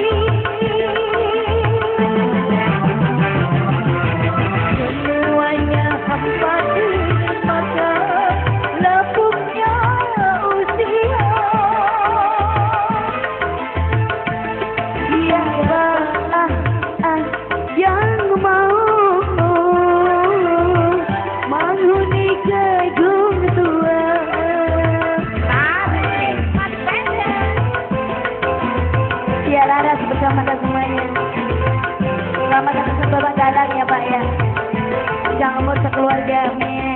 Semuanya hampa termakan lapuknya usia. Siapa yang mau menghuni gedung tua? Ya Laras bersama semuanya. Selamat datang ke Bapak Dalang ya Pak ya. Jangan umur sekeluarga, amin.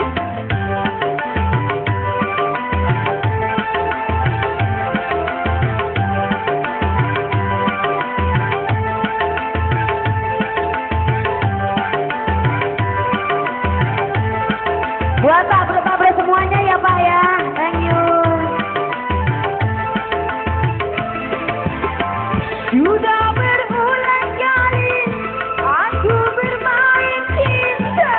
Buat pabrik-pabrik semuanya ya Pak ya. Thank you. Sudah berulang kali aku bermain cinta.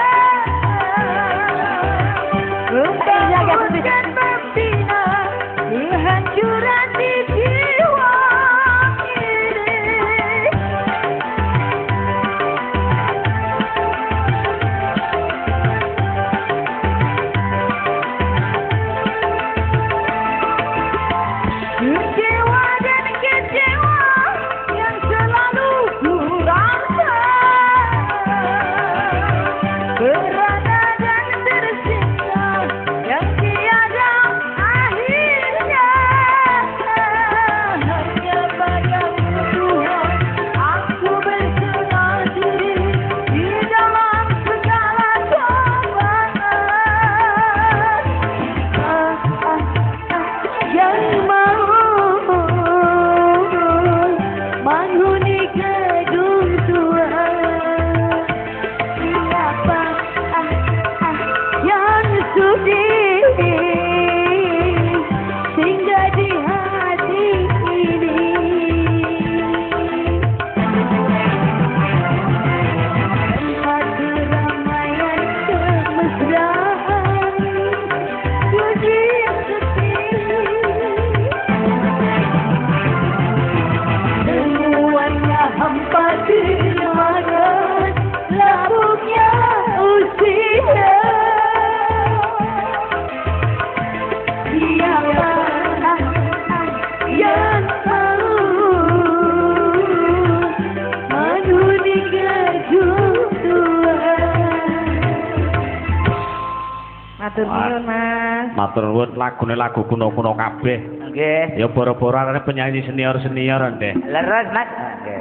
Matur nuwun, Mas. Matur nuwun lagune lagu kuno-kuno kabeh. Nggih. Ya boro-boro arep penyanyi senior-senior ndeh. Leres, Mas.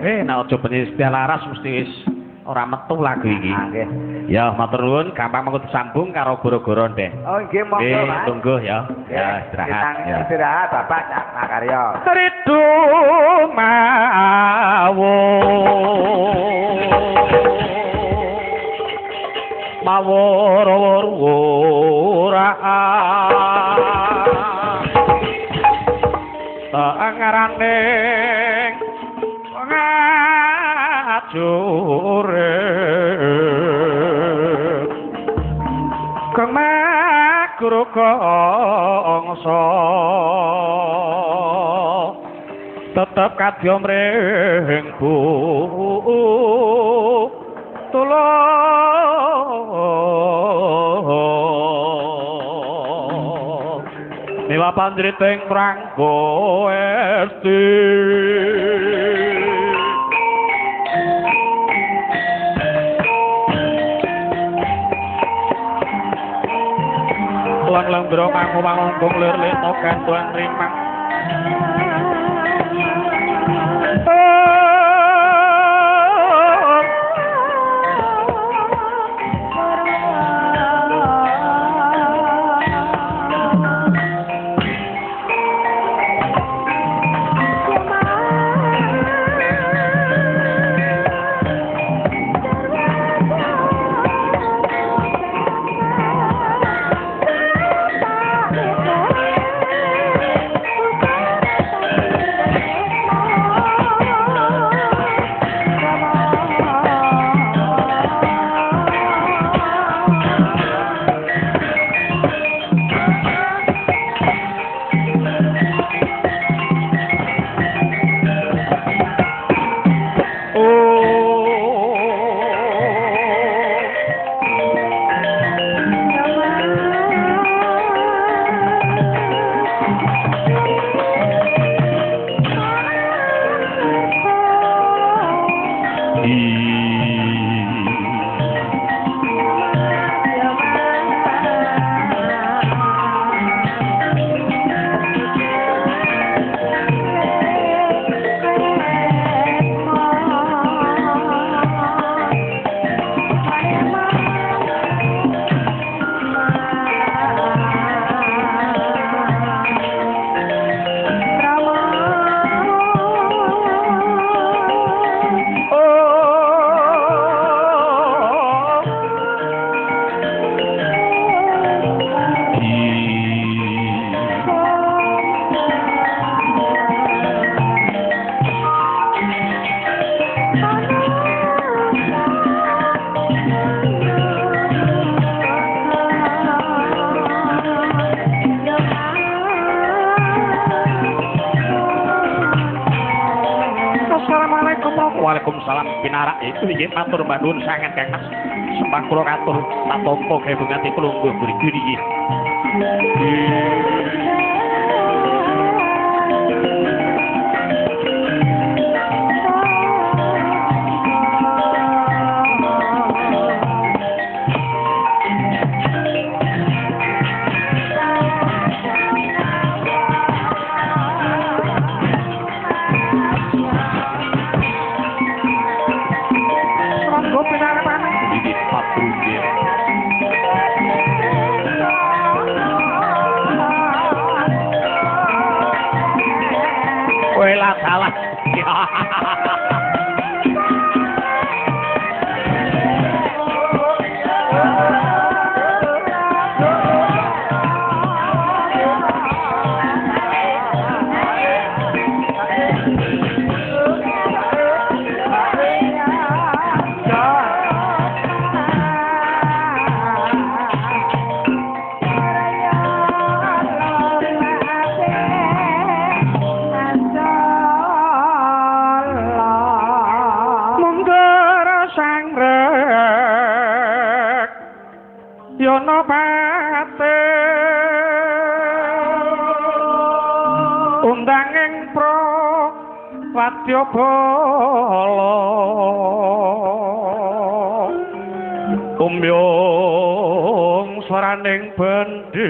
Nggih. Nek aja penyanyi setia laras mesti wis ora metu lagu iki. Nggih. Ya matur nuwun, gampang mengko disambung karo goro-goro ndeh. Oh, nggih monggo, Mas. Tunggu ya. Ya istirahat ya. Istirahat Bapak Makarya. Ridu mawur-wura tangarane ngajure kemaguru kongso tetep kadya mring bu tulung dewa pandriting pranggo esti lang-lang bro mangu-mangungkung lir-lir tokan tuan rimang Waalaikumsalam pinarak itu nggih matur nuwun sanget Kang Mas. Sembah kula katur tatompo gawe bengati pelungguh mriki nggih. Salah. Yono pate undanging pro wadyabala umyung swaraning bendhe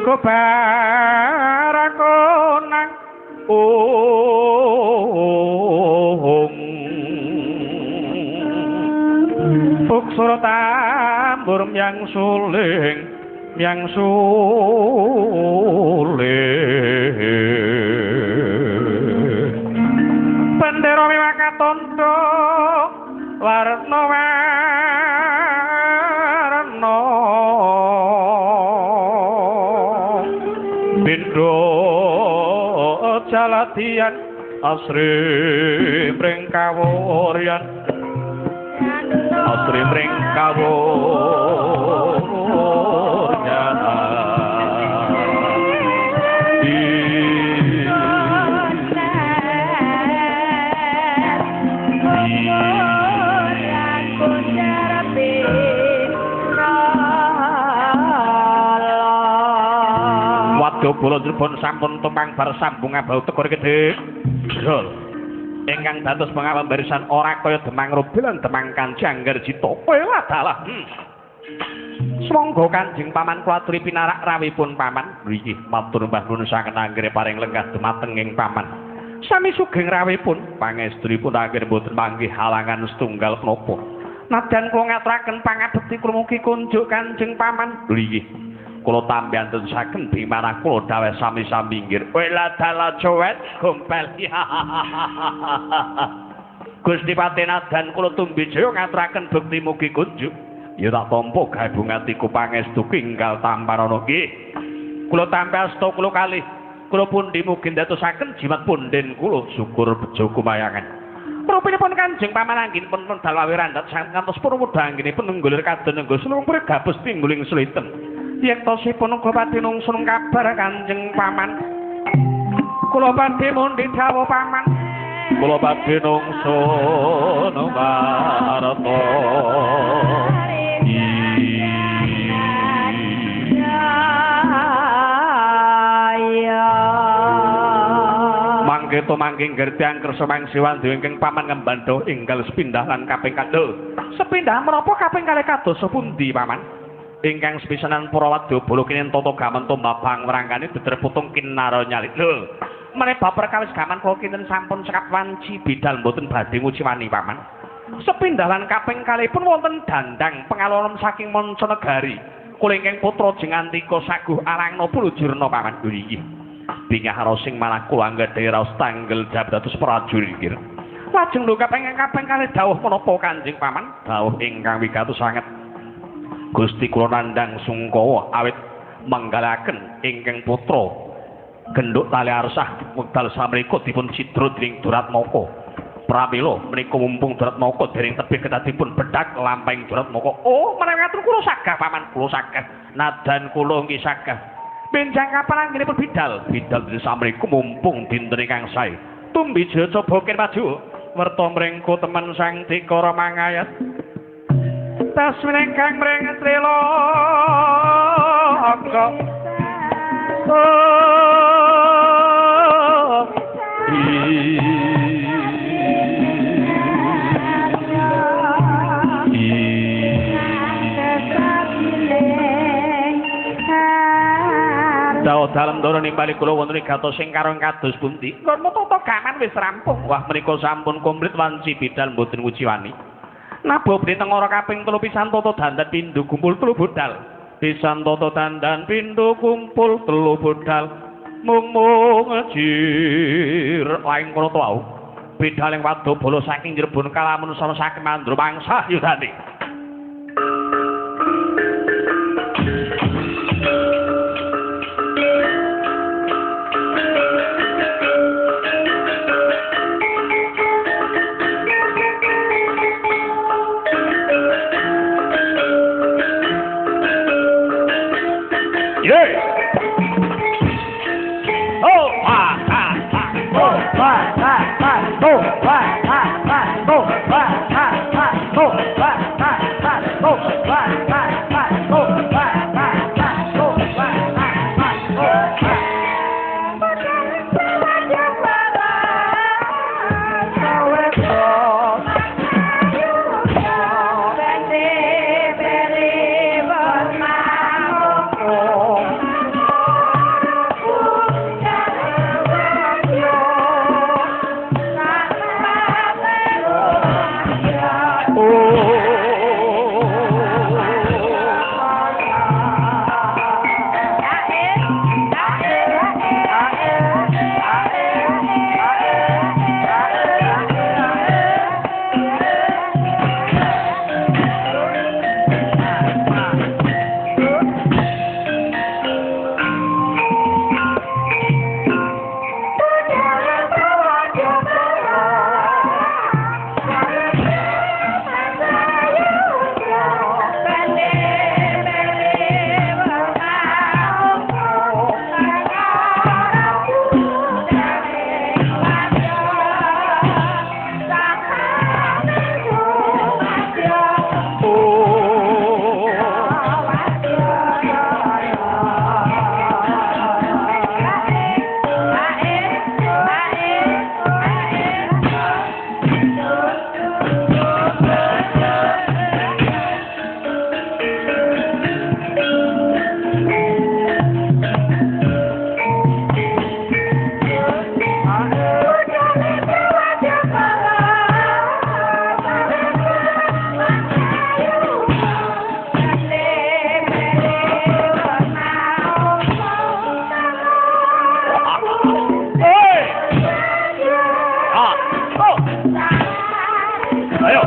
kobarakonang Buksura tambur yang suling bendera mewah katondo warna-warna bendera jalatian asri mring kawuryan asri mring kawuryan Bola Cirebon sampun tumpang bar sambung abau tekor gedhe. Drol. Ingkang dados pengawal barisan ora kaya Demang Robil lan Demang Kanjeng Garjita. Kowe adalah Semonggo Kanjeng Paman kula aturi pinarak rawipun Paman. Nggih, matur mbah nuwun saken anggere paring lenggah dumateng ing Paman. Sami sugeng rawipun pangestripun anggere boten manggih halangan setunggal menapa. Nadyan kula ngaturaken pangabekti kula mugi kunjuk Kanjeng Paman. Nggih. Kula tambahan terusaken bimarah kula dawuh sami-sami inggih. Wela dala cowet gompel. Gusti Patena dan kula tumbi jaya ngaturaken bekti mugi kunjuk. Ya tak tampa gabung atiku pangestu kinggal tamparana nggih. Kula tambah asta kula kalih. Kula pundi mugi ndadosaken jimat punden kula syukur bejo kumayangan. Rupinipun Kanjeng Paman anggenipun dalem wirandat sangantos purwudha anggenipun nunggulir kadenenggo seluruh gabus tingguling sliten. Yektosipun kula badhe nungsun kabar Kanjeng Paman. Kula badhe mundi dawuh Paman. Kula badhe nungsun warta. Mangke tumangking gertiang kersa mangsiwan ingkang Paman ngembandha inggal sepindah lan kaping kadal. Sepindah menapa kaping kalih kados pundi Paman? Ingkang sepisanan para wadyabala kenen tata gaman tumbabang ngrangkani deter putung kinara nyalik. Lho, meneh bab perkawis gaman kula kinten sampun sekap wanci bidal mboten badhe nguciwani Paman. Sepindah lan kaping kalihipun wonten dandang pengalon saking Mancanegari. Kula ingkang putra Jengantika saguh Arangna Pulujurna Paman. Nggih. Bingah sing malah kula anggadhahi raos tanggel dados prajurit nggih. Lajeng lho kaping kalih dawuh menapa Kanjeng Paman? Dawuh ingkang wigatos sanget. Gusti kula nandhang sungkawa awit menggalaken ingkang putra genduk tali arsah wekdal samrika dipun cidra dening Duratmaka. Pramila menika mumpung Duratmaka dereng tebih kedadipun bedhak lampahing Duratmaka. Oh, menawi ngatur kula sagah Paman, kula sagah. Nadan kula nggih sagah. Benjang kapan anggenipun bidal? Bidal dene samrika mumpung dinten ingkang sae. Tumbi jaya coba ken maju. Werta mrengko temen sang dikara mangayat. Tas menengkang mreng trilo kok Dawa dalem ndara nimbali kula wonten gatos sing karong kados pundi. Kula tata gaman wis rampung. Wah menika sampun komplit wanci bidal mboten nguciwani. Nabo beli tengora kaping telu pisan toto dandan pindu kumpul telu budal. Pisan toto dandan pindu kumpul telu budal. Mung ngejir laing kono tau. Bidal yang wado bolo saking Cirebon kalamun sama saking mandro mangsa yudhani.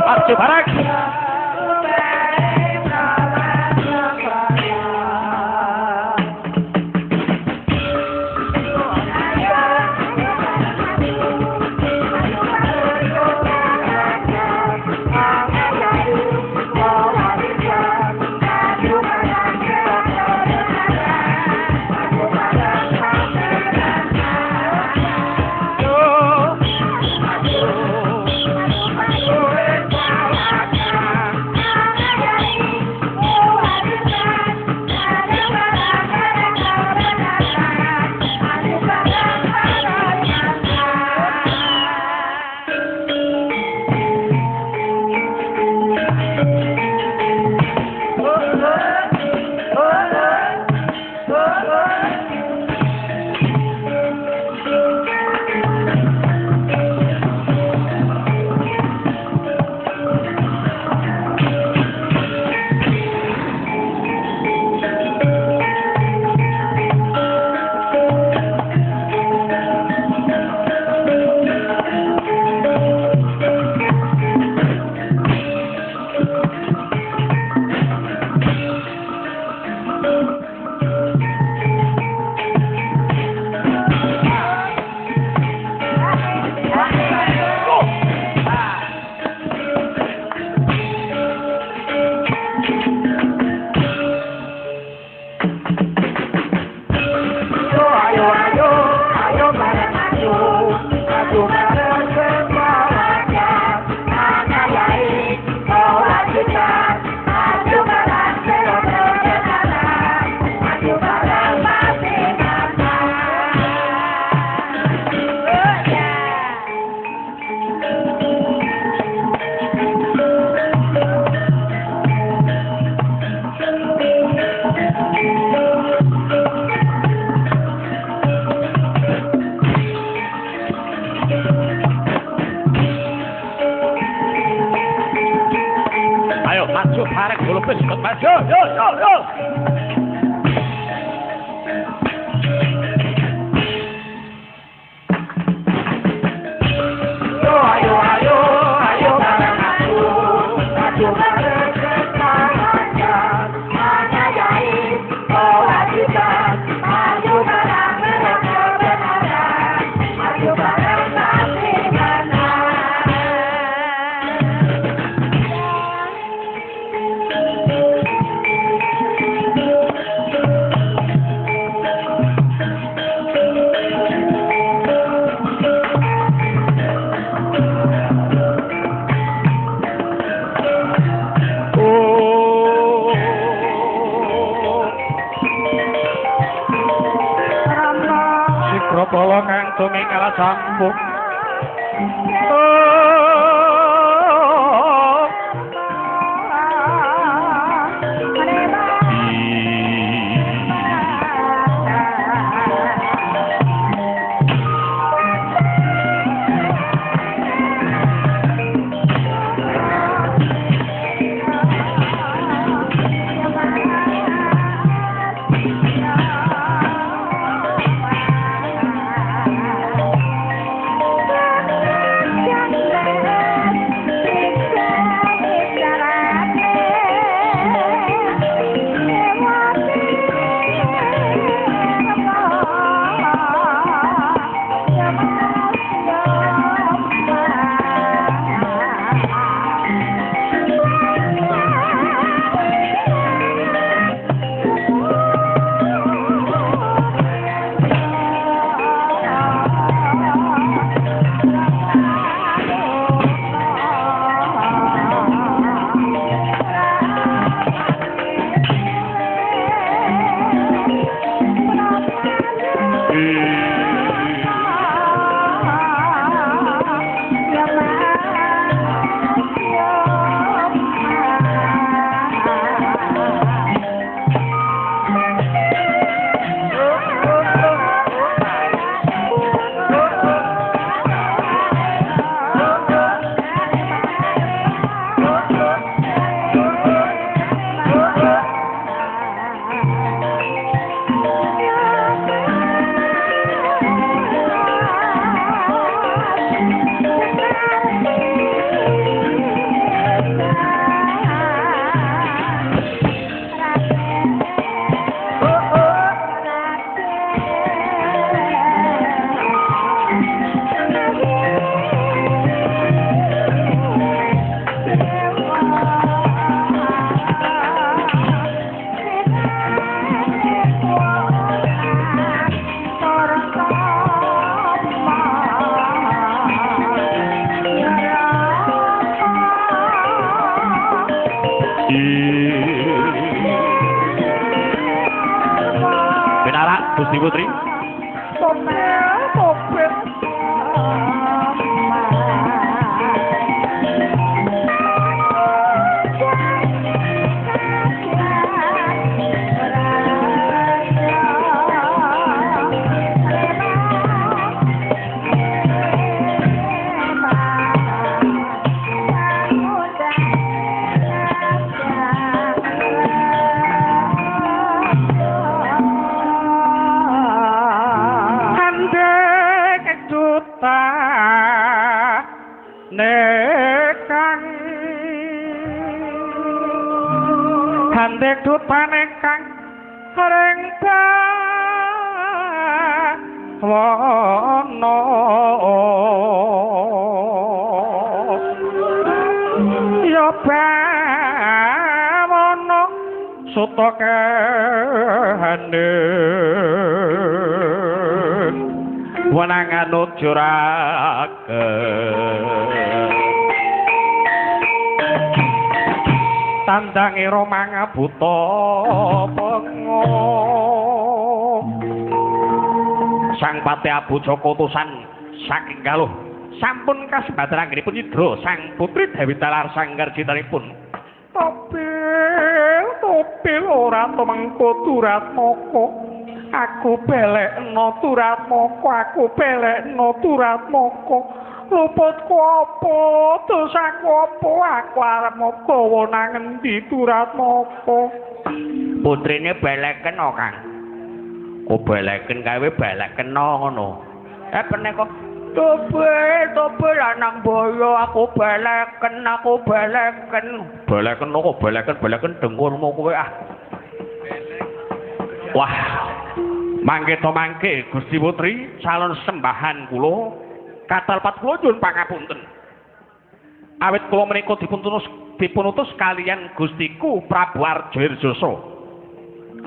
Maju bareng. Benarak Gusti Putri. Handek dutane kang reng wono ya bawono suta kahandek wenangan ujurake tandangi romang buta pengo sang pati Abu Joko utusan saking Galuh sampun kasebadan anggenipun nyidra sang putri Dewi Talar Sanggar citanipun topil ora temengko Duratmaka aku belekno Duratmaka luputku apa dosaku apa aku arep gawa nang endi Duratmaka putrine beleken Kang kok beleken kae beleken ngono pene kok tobe lanang boyo aku beleken kok beleken dengkulmu kowe wah mangke to mangke Gusti Putri calon sembahan kula katalpat kula nyuwun pangapunten. Awit kula menika dipunutus kalian Gustiku Prabu Arjayirjasa.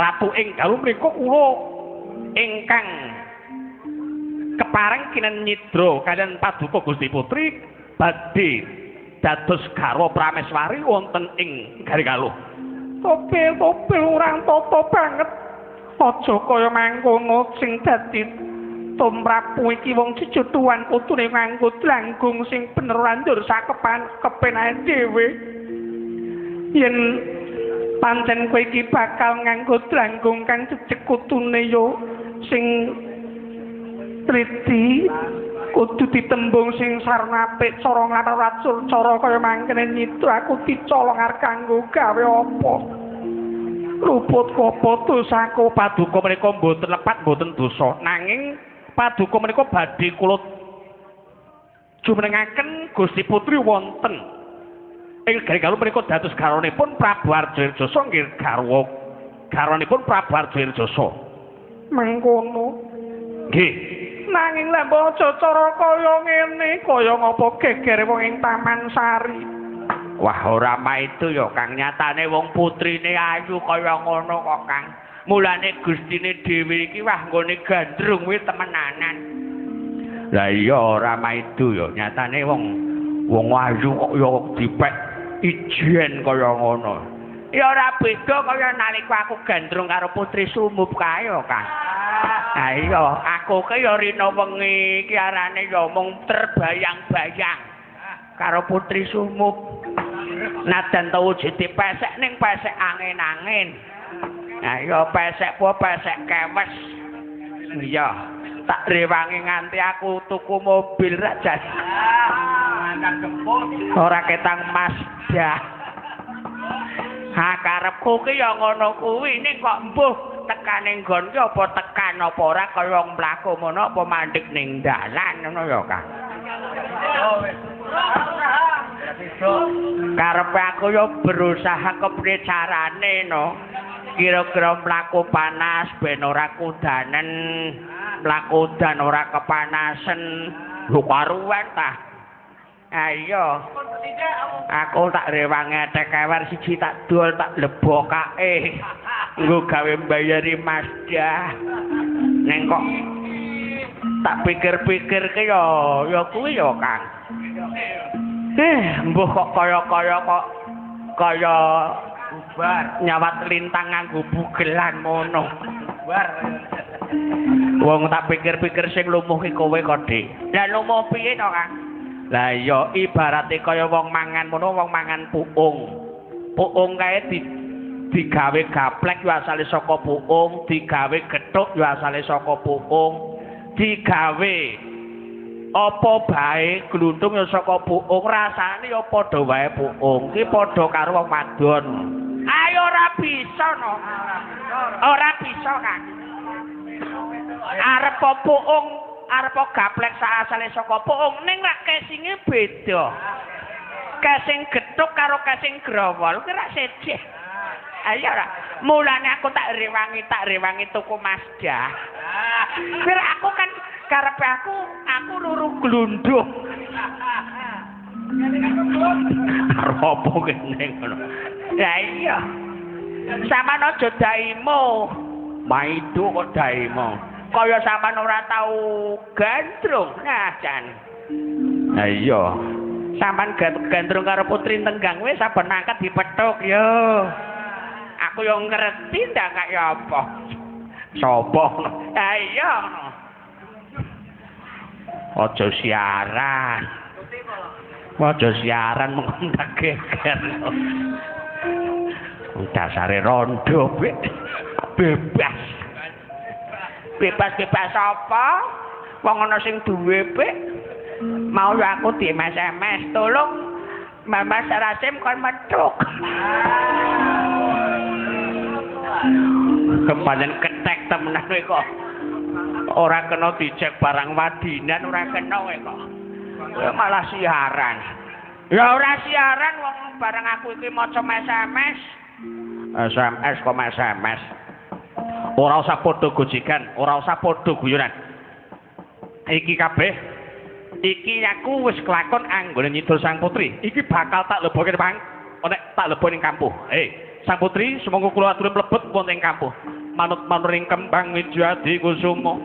Ratu ing Galuh menika kula ingkang kepareng kinen nyidra kalian paduka Gusti Putri badhe dados garwa prameswari wonten ing Gari Galuh. Topil urang tata banget. Aja kaya mangkono sing dadi tumrapu iki wong jejutuan putune nganggo langgung sing bener landur kepenae dhewe yen pancen kowe iki bakal nganggo langgung kang jejeg kutune yo sing triti kudu ditembung sing sarnapik cara nglatur cara kaya mangkene nyitra aku dicolong arep kanggo gawe apa luput apa dosaku paduka menika mboten lepat mboten dosa nanging paduka menika badhe kula jumenengaken Gusti Putri wonten ing Gari Galuh menika dados garwanipun Prabu Arjayirjasa nggih garwanipun Prabu Arjayirjasa mangkono nggih nanging lek aja cara kaya ngene kaya ngapa gegere wong ing Taman Sari wah ora maitu ya Kang nyatane wong putrine ayu kaya ngono kok Kang mulane gustine dhewe iki wah nggone gandrung kuwi temenanan lah iya ora maitu ya nyatane wong ayu kok ya dipek ijen kaya ngono ya ora beda kaya nalika aku gandrung karo putri sumup kae ya Kang ha iya aku ki ya rina wengi iki arane ya mung terbayang-bayang karo putri sumup nadan tau wujude pesek ning pesek angin-angin. Nah iya pesek po pesek kewes. Iya, tak rewangi nganti aku tuku mobil raja. Ora ketang Mazda. Ha karepku ki ya ngono kuwi ning kok mbuh tekane nggon ki apa tekan apa ora kaya mlaku ngono apa mandeg ning dalan ngono ya Kang. Karepe aku yo berusaha kepriye carane no. Kira-kira mlaku panas ben ora kudanen, mlaku udan ora kepanasen. Lho karuwen ta. Ayo. Aku tak rewangi tekewer siji tak dol tak lebokake. Nggo gawe mbayari Mazda. Neng kok tak pikir-pikir ke ya kuwi ya Kang. Mbuh kok kaya Bubar. Nyawat lintang nganggo bugelan mono. Bubar. Wong tak pikir-pikir sing lumuh ki kowe kok, Dik. Lah lumuh piye to, Kang? Lah ya ibarate kaya wong mangan mono, wong mangan puung. Puung kae digawe gaplek yo asale saka puung, digawe gethuk yo asale saka puung, digawe apa bae gluntung yo saka puung, rasane yo padha wae puung. Ki padha karo wong madon. Ayo ora bisa no. Ora bisa, Kang. Arep puung, arep gaplek sak asale saka puung ning lak kesinge beda. Kesing gethuk karo kesing growol ki ra sedih. Ayo ora. Mulane aku tak rewangi tuku Mazda. Kira aku kan karepe aku luru glundung. Karo apa kene ngono. Lah iya. Sampeyan aja daimo. Maido kok daimo. Kaya sampeyan ora tau gandrung. Nah, Jan. Lah iya. Sampeyan gandrung karo putri tenggang wis saben angkat dipethuk yo. Aku yo ngerti ndak kaya apa. Sopo? Lah iya. Aja siaran. Aja siaran mengko tak geger. Dasare rondo bebas. Bebas apa? Wong ana sing duwe pik. Mau yo aku di SMS, tolong Mama Sarasim kon medhuk. Kempanen ketek temenan kowe kok. Ora kena dicek barang wadinan, ora kena kowe kok. Ya malah siaran. Ya ora siaran wong bareng aku iki maca SMS. SMS kok SMS. Ora usah padha gojekan, ora usah padha guyonan. Iki kabeh iki aku wis kelakon anggone nyidul Sang Putri. Iki bakal tak lebokke Bang. Nek tak lebo ning kampuh. Sang Putri sumangga kula aturi mlebet wonten ing kampuh. Manut-manut ing kembang Wijayadi Kusuma.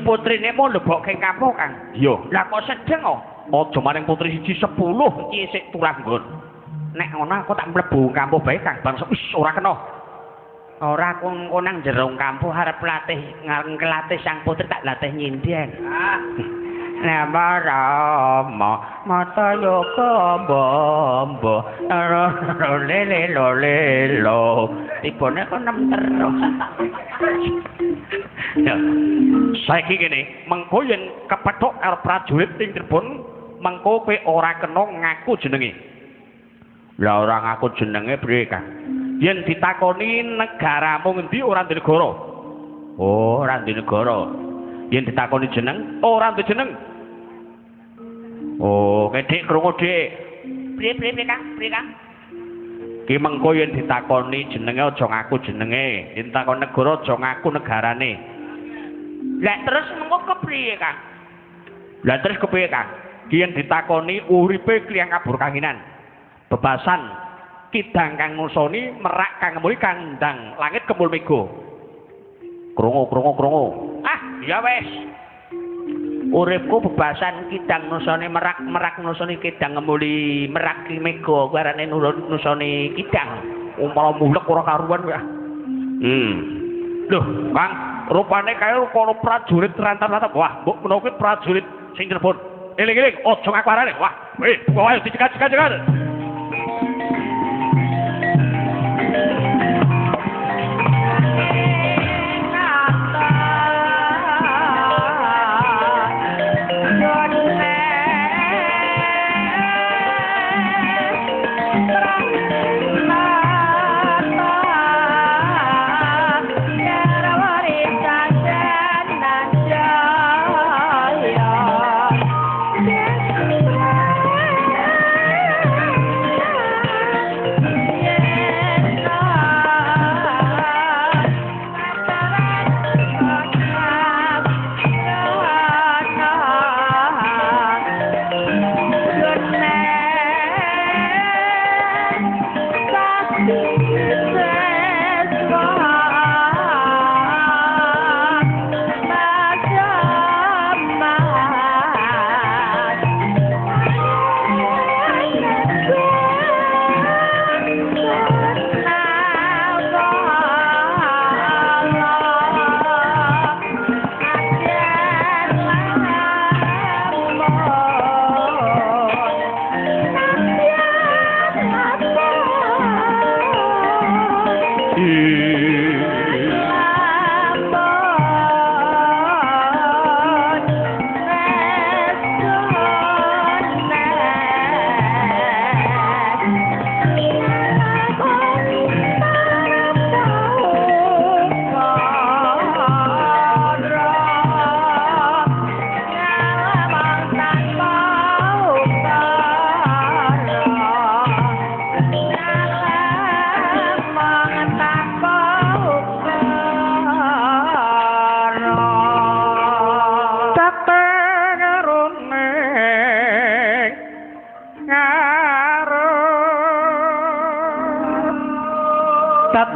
Putrine mau lebokke kampung Kang. Iya. Lah kok sedeng kok. Aja maring putri siji 10 iki isih turanggon. Nek ngono aku tak mlebu kampung bae Kang. Bangsa wis ora kena. Ora aku engko nang jero kampung arep latih ngelatih Sang Putri tak latih nyinden. Namarama mata yoga bombo lelo tipone kok nem terus. Ya. Saiki kene, mengko yen kepethuk karo prajurit ing Cirebon, mengko kowe ora kena ngaku jenenge. Lah ora ngaku jenenge priye, Kang? Yen ditakoni negaramu ngendi ora di negara. Oh, ora di negara. Yen ditakoni jeneng, ora di jeneng. Oh, Dik krungu Dik. Priye Kang? Priye Kang? Ki mengko yen ditakoni jenenge aja ngaku jenenge, yen ditakoni negara aja ngaku negarane. Lah terus mengko kepriye Kang? Lah terus kepriye Kang? Ki yen ditakoni uripe kliyang kabur kanginan. Bebasan kidang kang nusoni merak kang muli kandang langit kemul mega. Krungu. Ah, ya wis. Uripku bebasan kidang nusoni merak nusoni kidang ngemuli merak ki mega arane nusoni kidang. Umpama mulek ora karuan wae. Loh, Kang, rupane kaya kono prajurit rantar-rantar. Wah, mbok menawa kuwi prajurit sing Cirebon. Eling-eling, aja ngaku arane. Wah, buka wae dicegat-cegat.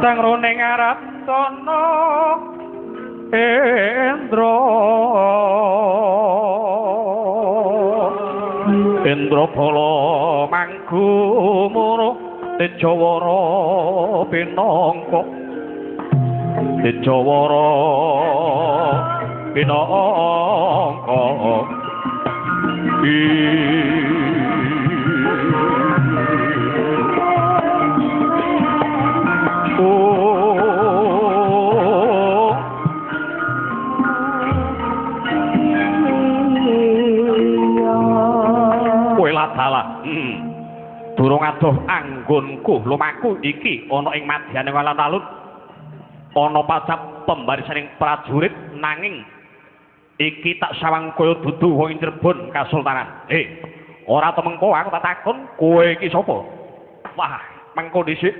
sang roning arep sono Endro Bala mangku muro Tejawara pinangka Tejawara pinangka Dalah durung adoh anggonku lumaku iki ana ing madyane alun-alun ana pacap pembarisaning prajurit nanging iki tak sawang kaya dudu wong Cirebon Kasultanan. Ora temengko aku tak takon kowe iki sapa? Wah, mengko dhisik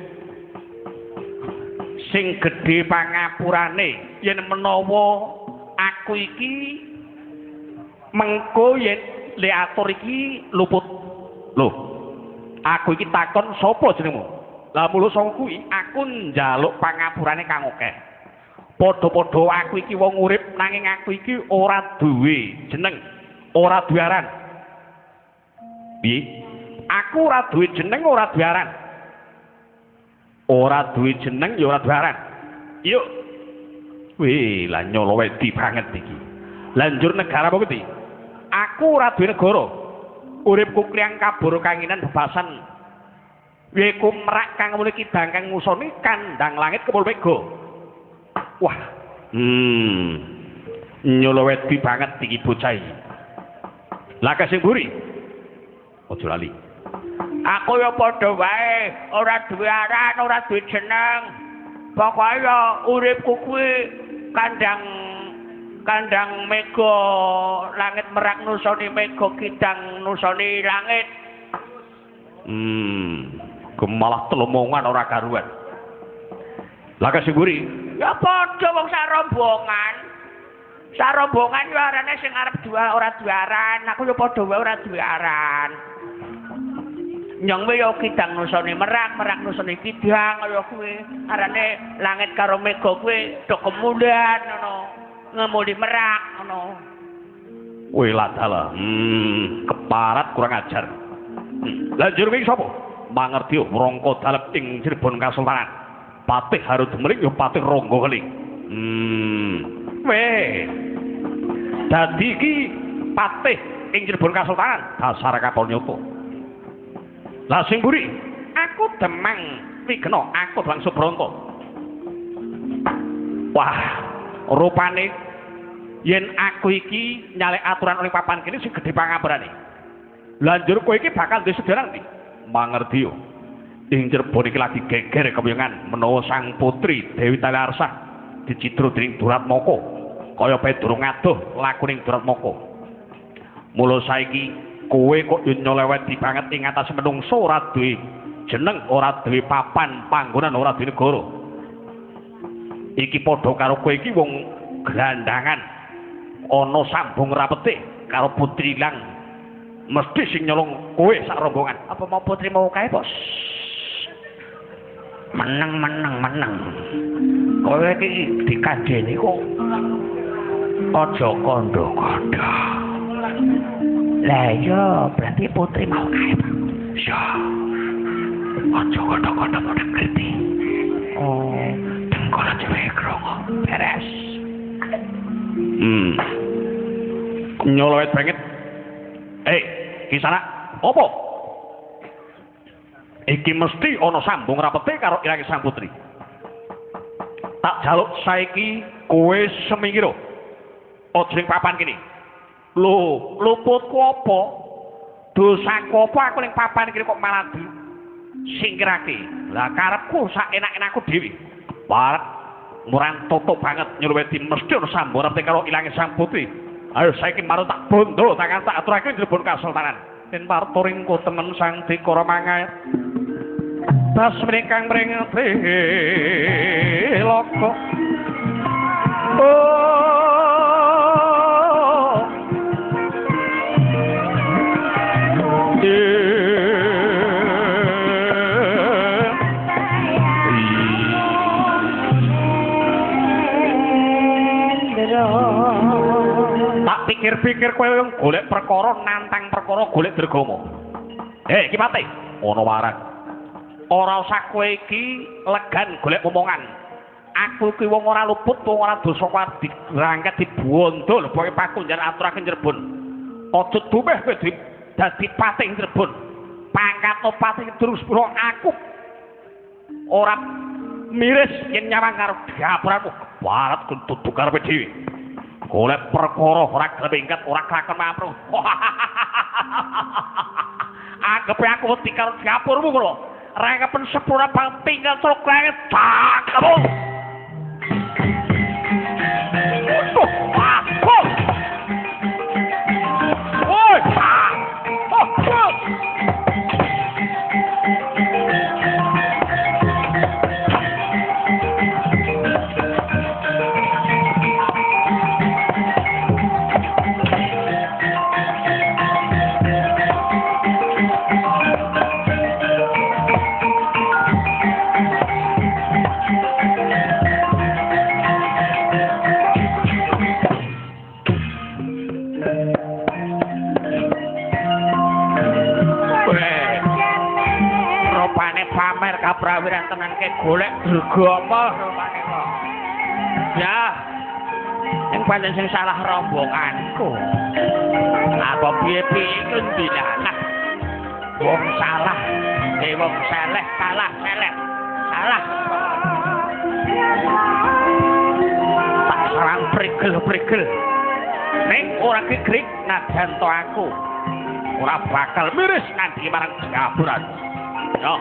sing gedhe pangapurane yen menawa aku iki mengko yen le atur iki luput. Loh, aku iki takon sapa jenengmu? Lah mulu saka kuwi aku njaluk pangapurane kang akeh. Padha-padha aku iki wong urip nanging aku iki ora duwe jeneng, ora duwe aran. Piye? Aku ora duwe jeneng, ora duwe aran. Ora duwe jeneng ya ora duwe aran. Yuk. Wih, lah nyolo wedi banget iki. Lanjur negara apa kuwi? Aku ora duwe negara. Uripku kliang kabur kanginan bebasan. Wiku merak kang mulih kidang kang ngusoni kandang langit kepul mega. Wah. Nyolo wedi banget iki bocah iki. Lah kasing buri. Aja lali. Aku ya padha wae, ora duwe aran, ora duwe jeneng. Pokoke ya uripku kuwi kandang mega langit merak nusoni mega kidang nusoni langit. Gemalah telomongan ora karuan. Lah kaseburi ya padha wong sarombongan. Sarombongan yo arane sing arep ora duwe aran, aku yo padha wae ora duwe aran. Nyong yo kidang nusoni merak nusoni kidang kaya kuwi. Arane langit karo mega kuwi do kemudian ngono. Ngemuli merak ngono. Wih ladala. Keparat kurang ajar. Lanjur kuwi sapa? Mangerti Rangka dalem ing Cirebon Kasultanan. Patih Harudemring ya Patih Rangga Keling. Weh. Dadi iki patih ing Cirebon Kasultanan dasar kapal nyoto. Lah sing buri, aku Demang Wigena, aku Demang Subranta. Wah, rupane yen aku iki nyalek aturan ning papan kene sing gedhe pangabarane. Lanjur kowe iki bakal duwe sedherek ndi? Mangerti yo. Ing Cirebon iki lagi geger kepiyengan menawa sang putri Dewi Talarsah dicidro dening Duratmaka. Kaya bae durung adoh lakuning Duratmaka. Mula saiki kowe kok yo nyoleweti banget ing atas menungso ora duwe jeneng, ora duwe papan panggonan, ora duwe negara. Iki padha karo kowe iki wong gelandangan ana sambung rapete karo putri ilang mesti sing nyolong kowe sak rombongan. Apa mau putri mau kae, Bos? Meneng. Kowe iki dikandheni kok aja kandha-kandha. Lah iya, berarti putri mau kae, Pak. Ya. Aja kandha-kandha padha ngerti. Oh, dengkul aja wae krungu. Beres. Nyolowet banget. Kisana, opo? Iki mesti ana sambung rapete karo ilange sang putri. Tak jaluk saiki kowe semingkira. Aja ning papan kene. Lho, luputku apa? Dosaku apa aku ning papan kene kok malah disingkirake. Lah karepku sak enak-enakku dhewe. Parek murang tutup banget nyuluweti mesti ana sambung rapete karo ilange sang putri. Ayo saiki marang tak bondo tak aturake Cirebon Kasultanan. Yen parturingku temen sang dikara mangayat. Bas mrikang mringeti loko. Tak pikir-pikir kowe wong golek perkara nantang perkara golek dirgama. Ki Pati, ana waran. Ora usah kowe iki legan golek omongan. Aku ki wong ora luput, wong ora dosa kuwi dirangket dibondol pokoke pakunjan aturaken Cirebon. Aja dumeh kowe dadi patih Cirebon. Pangkat patih terus bro aku ora miris yen nyawang karo gapuranmu barat kudu karepe dhewe. Golek perkara ora kelengket ora kelakon mamru. Anggepe aku wedi karo dapurmu kula. Rangkepen sepura bang tinggal coklat cakep. Kaprawiran tenan ke golek dirgama rupane kok. Ya. Ing pancen sing salah rombonganku. Apa piye-piye iku ndilalah. Wong salah, wong seleh salah seleh. Salah. Tak sarang prigel-prigel. Ning ora kikrik najan to aku. Ora bakal miris nanti marang gaburan. Yo.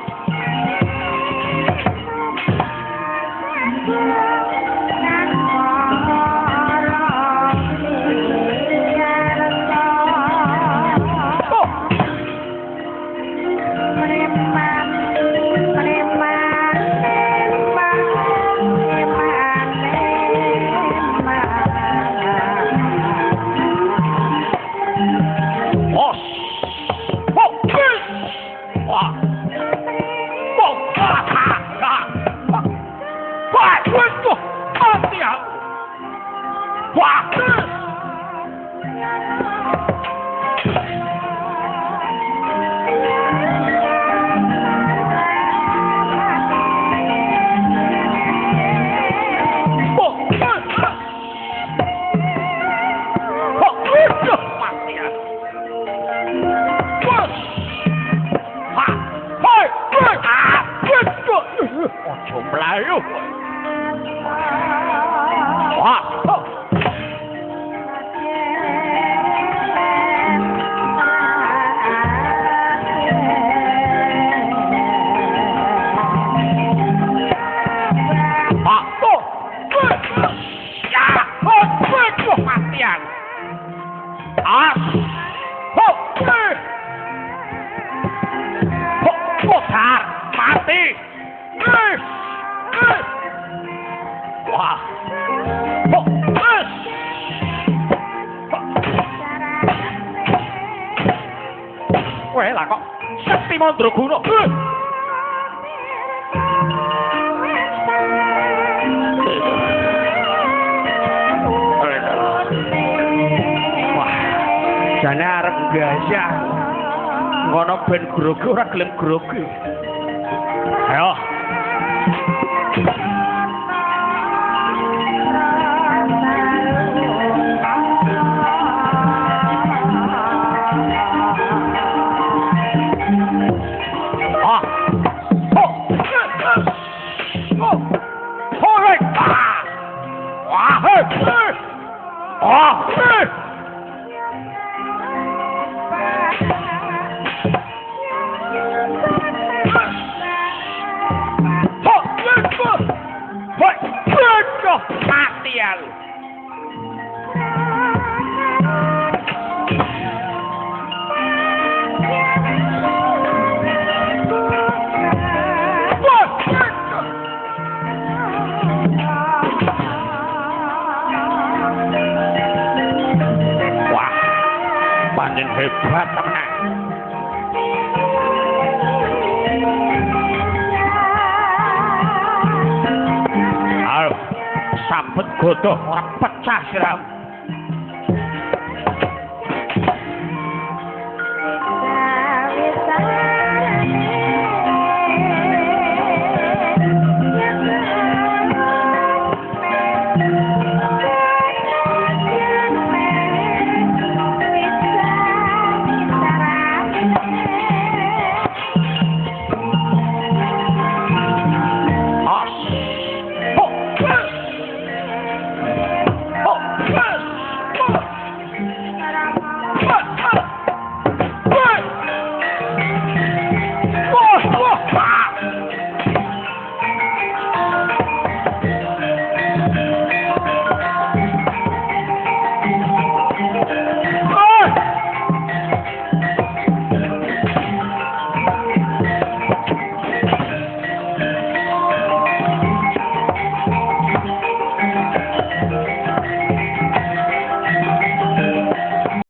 Mandraguna. Wah, jane arep gajah. Ngono ben grogi ora gelem grogi. Ayo. Hebat tenan. Ayo, sambet godhong ora pecah siram.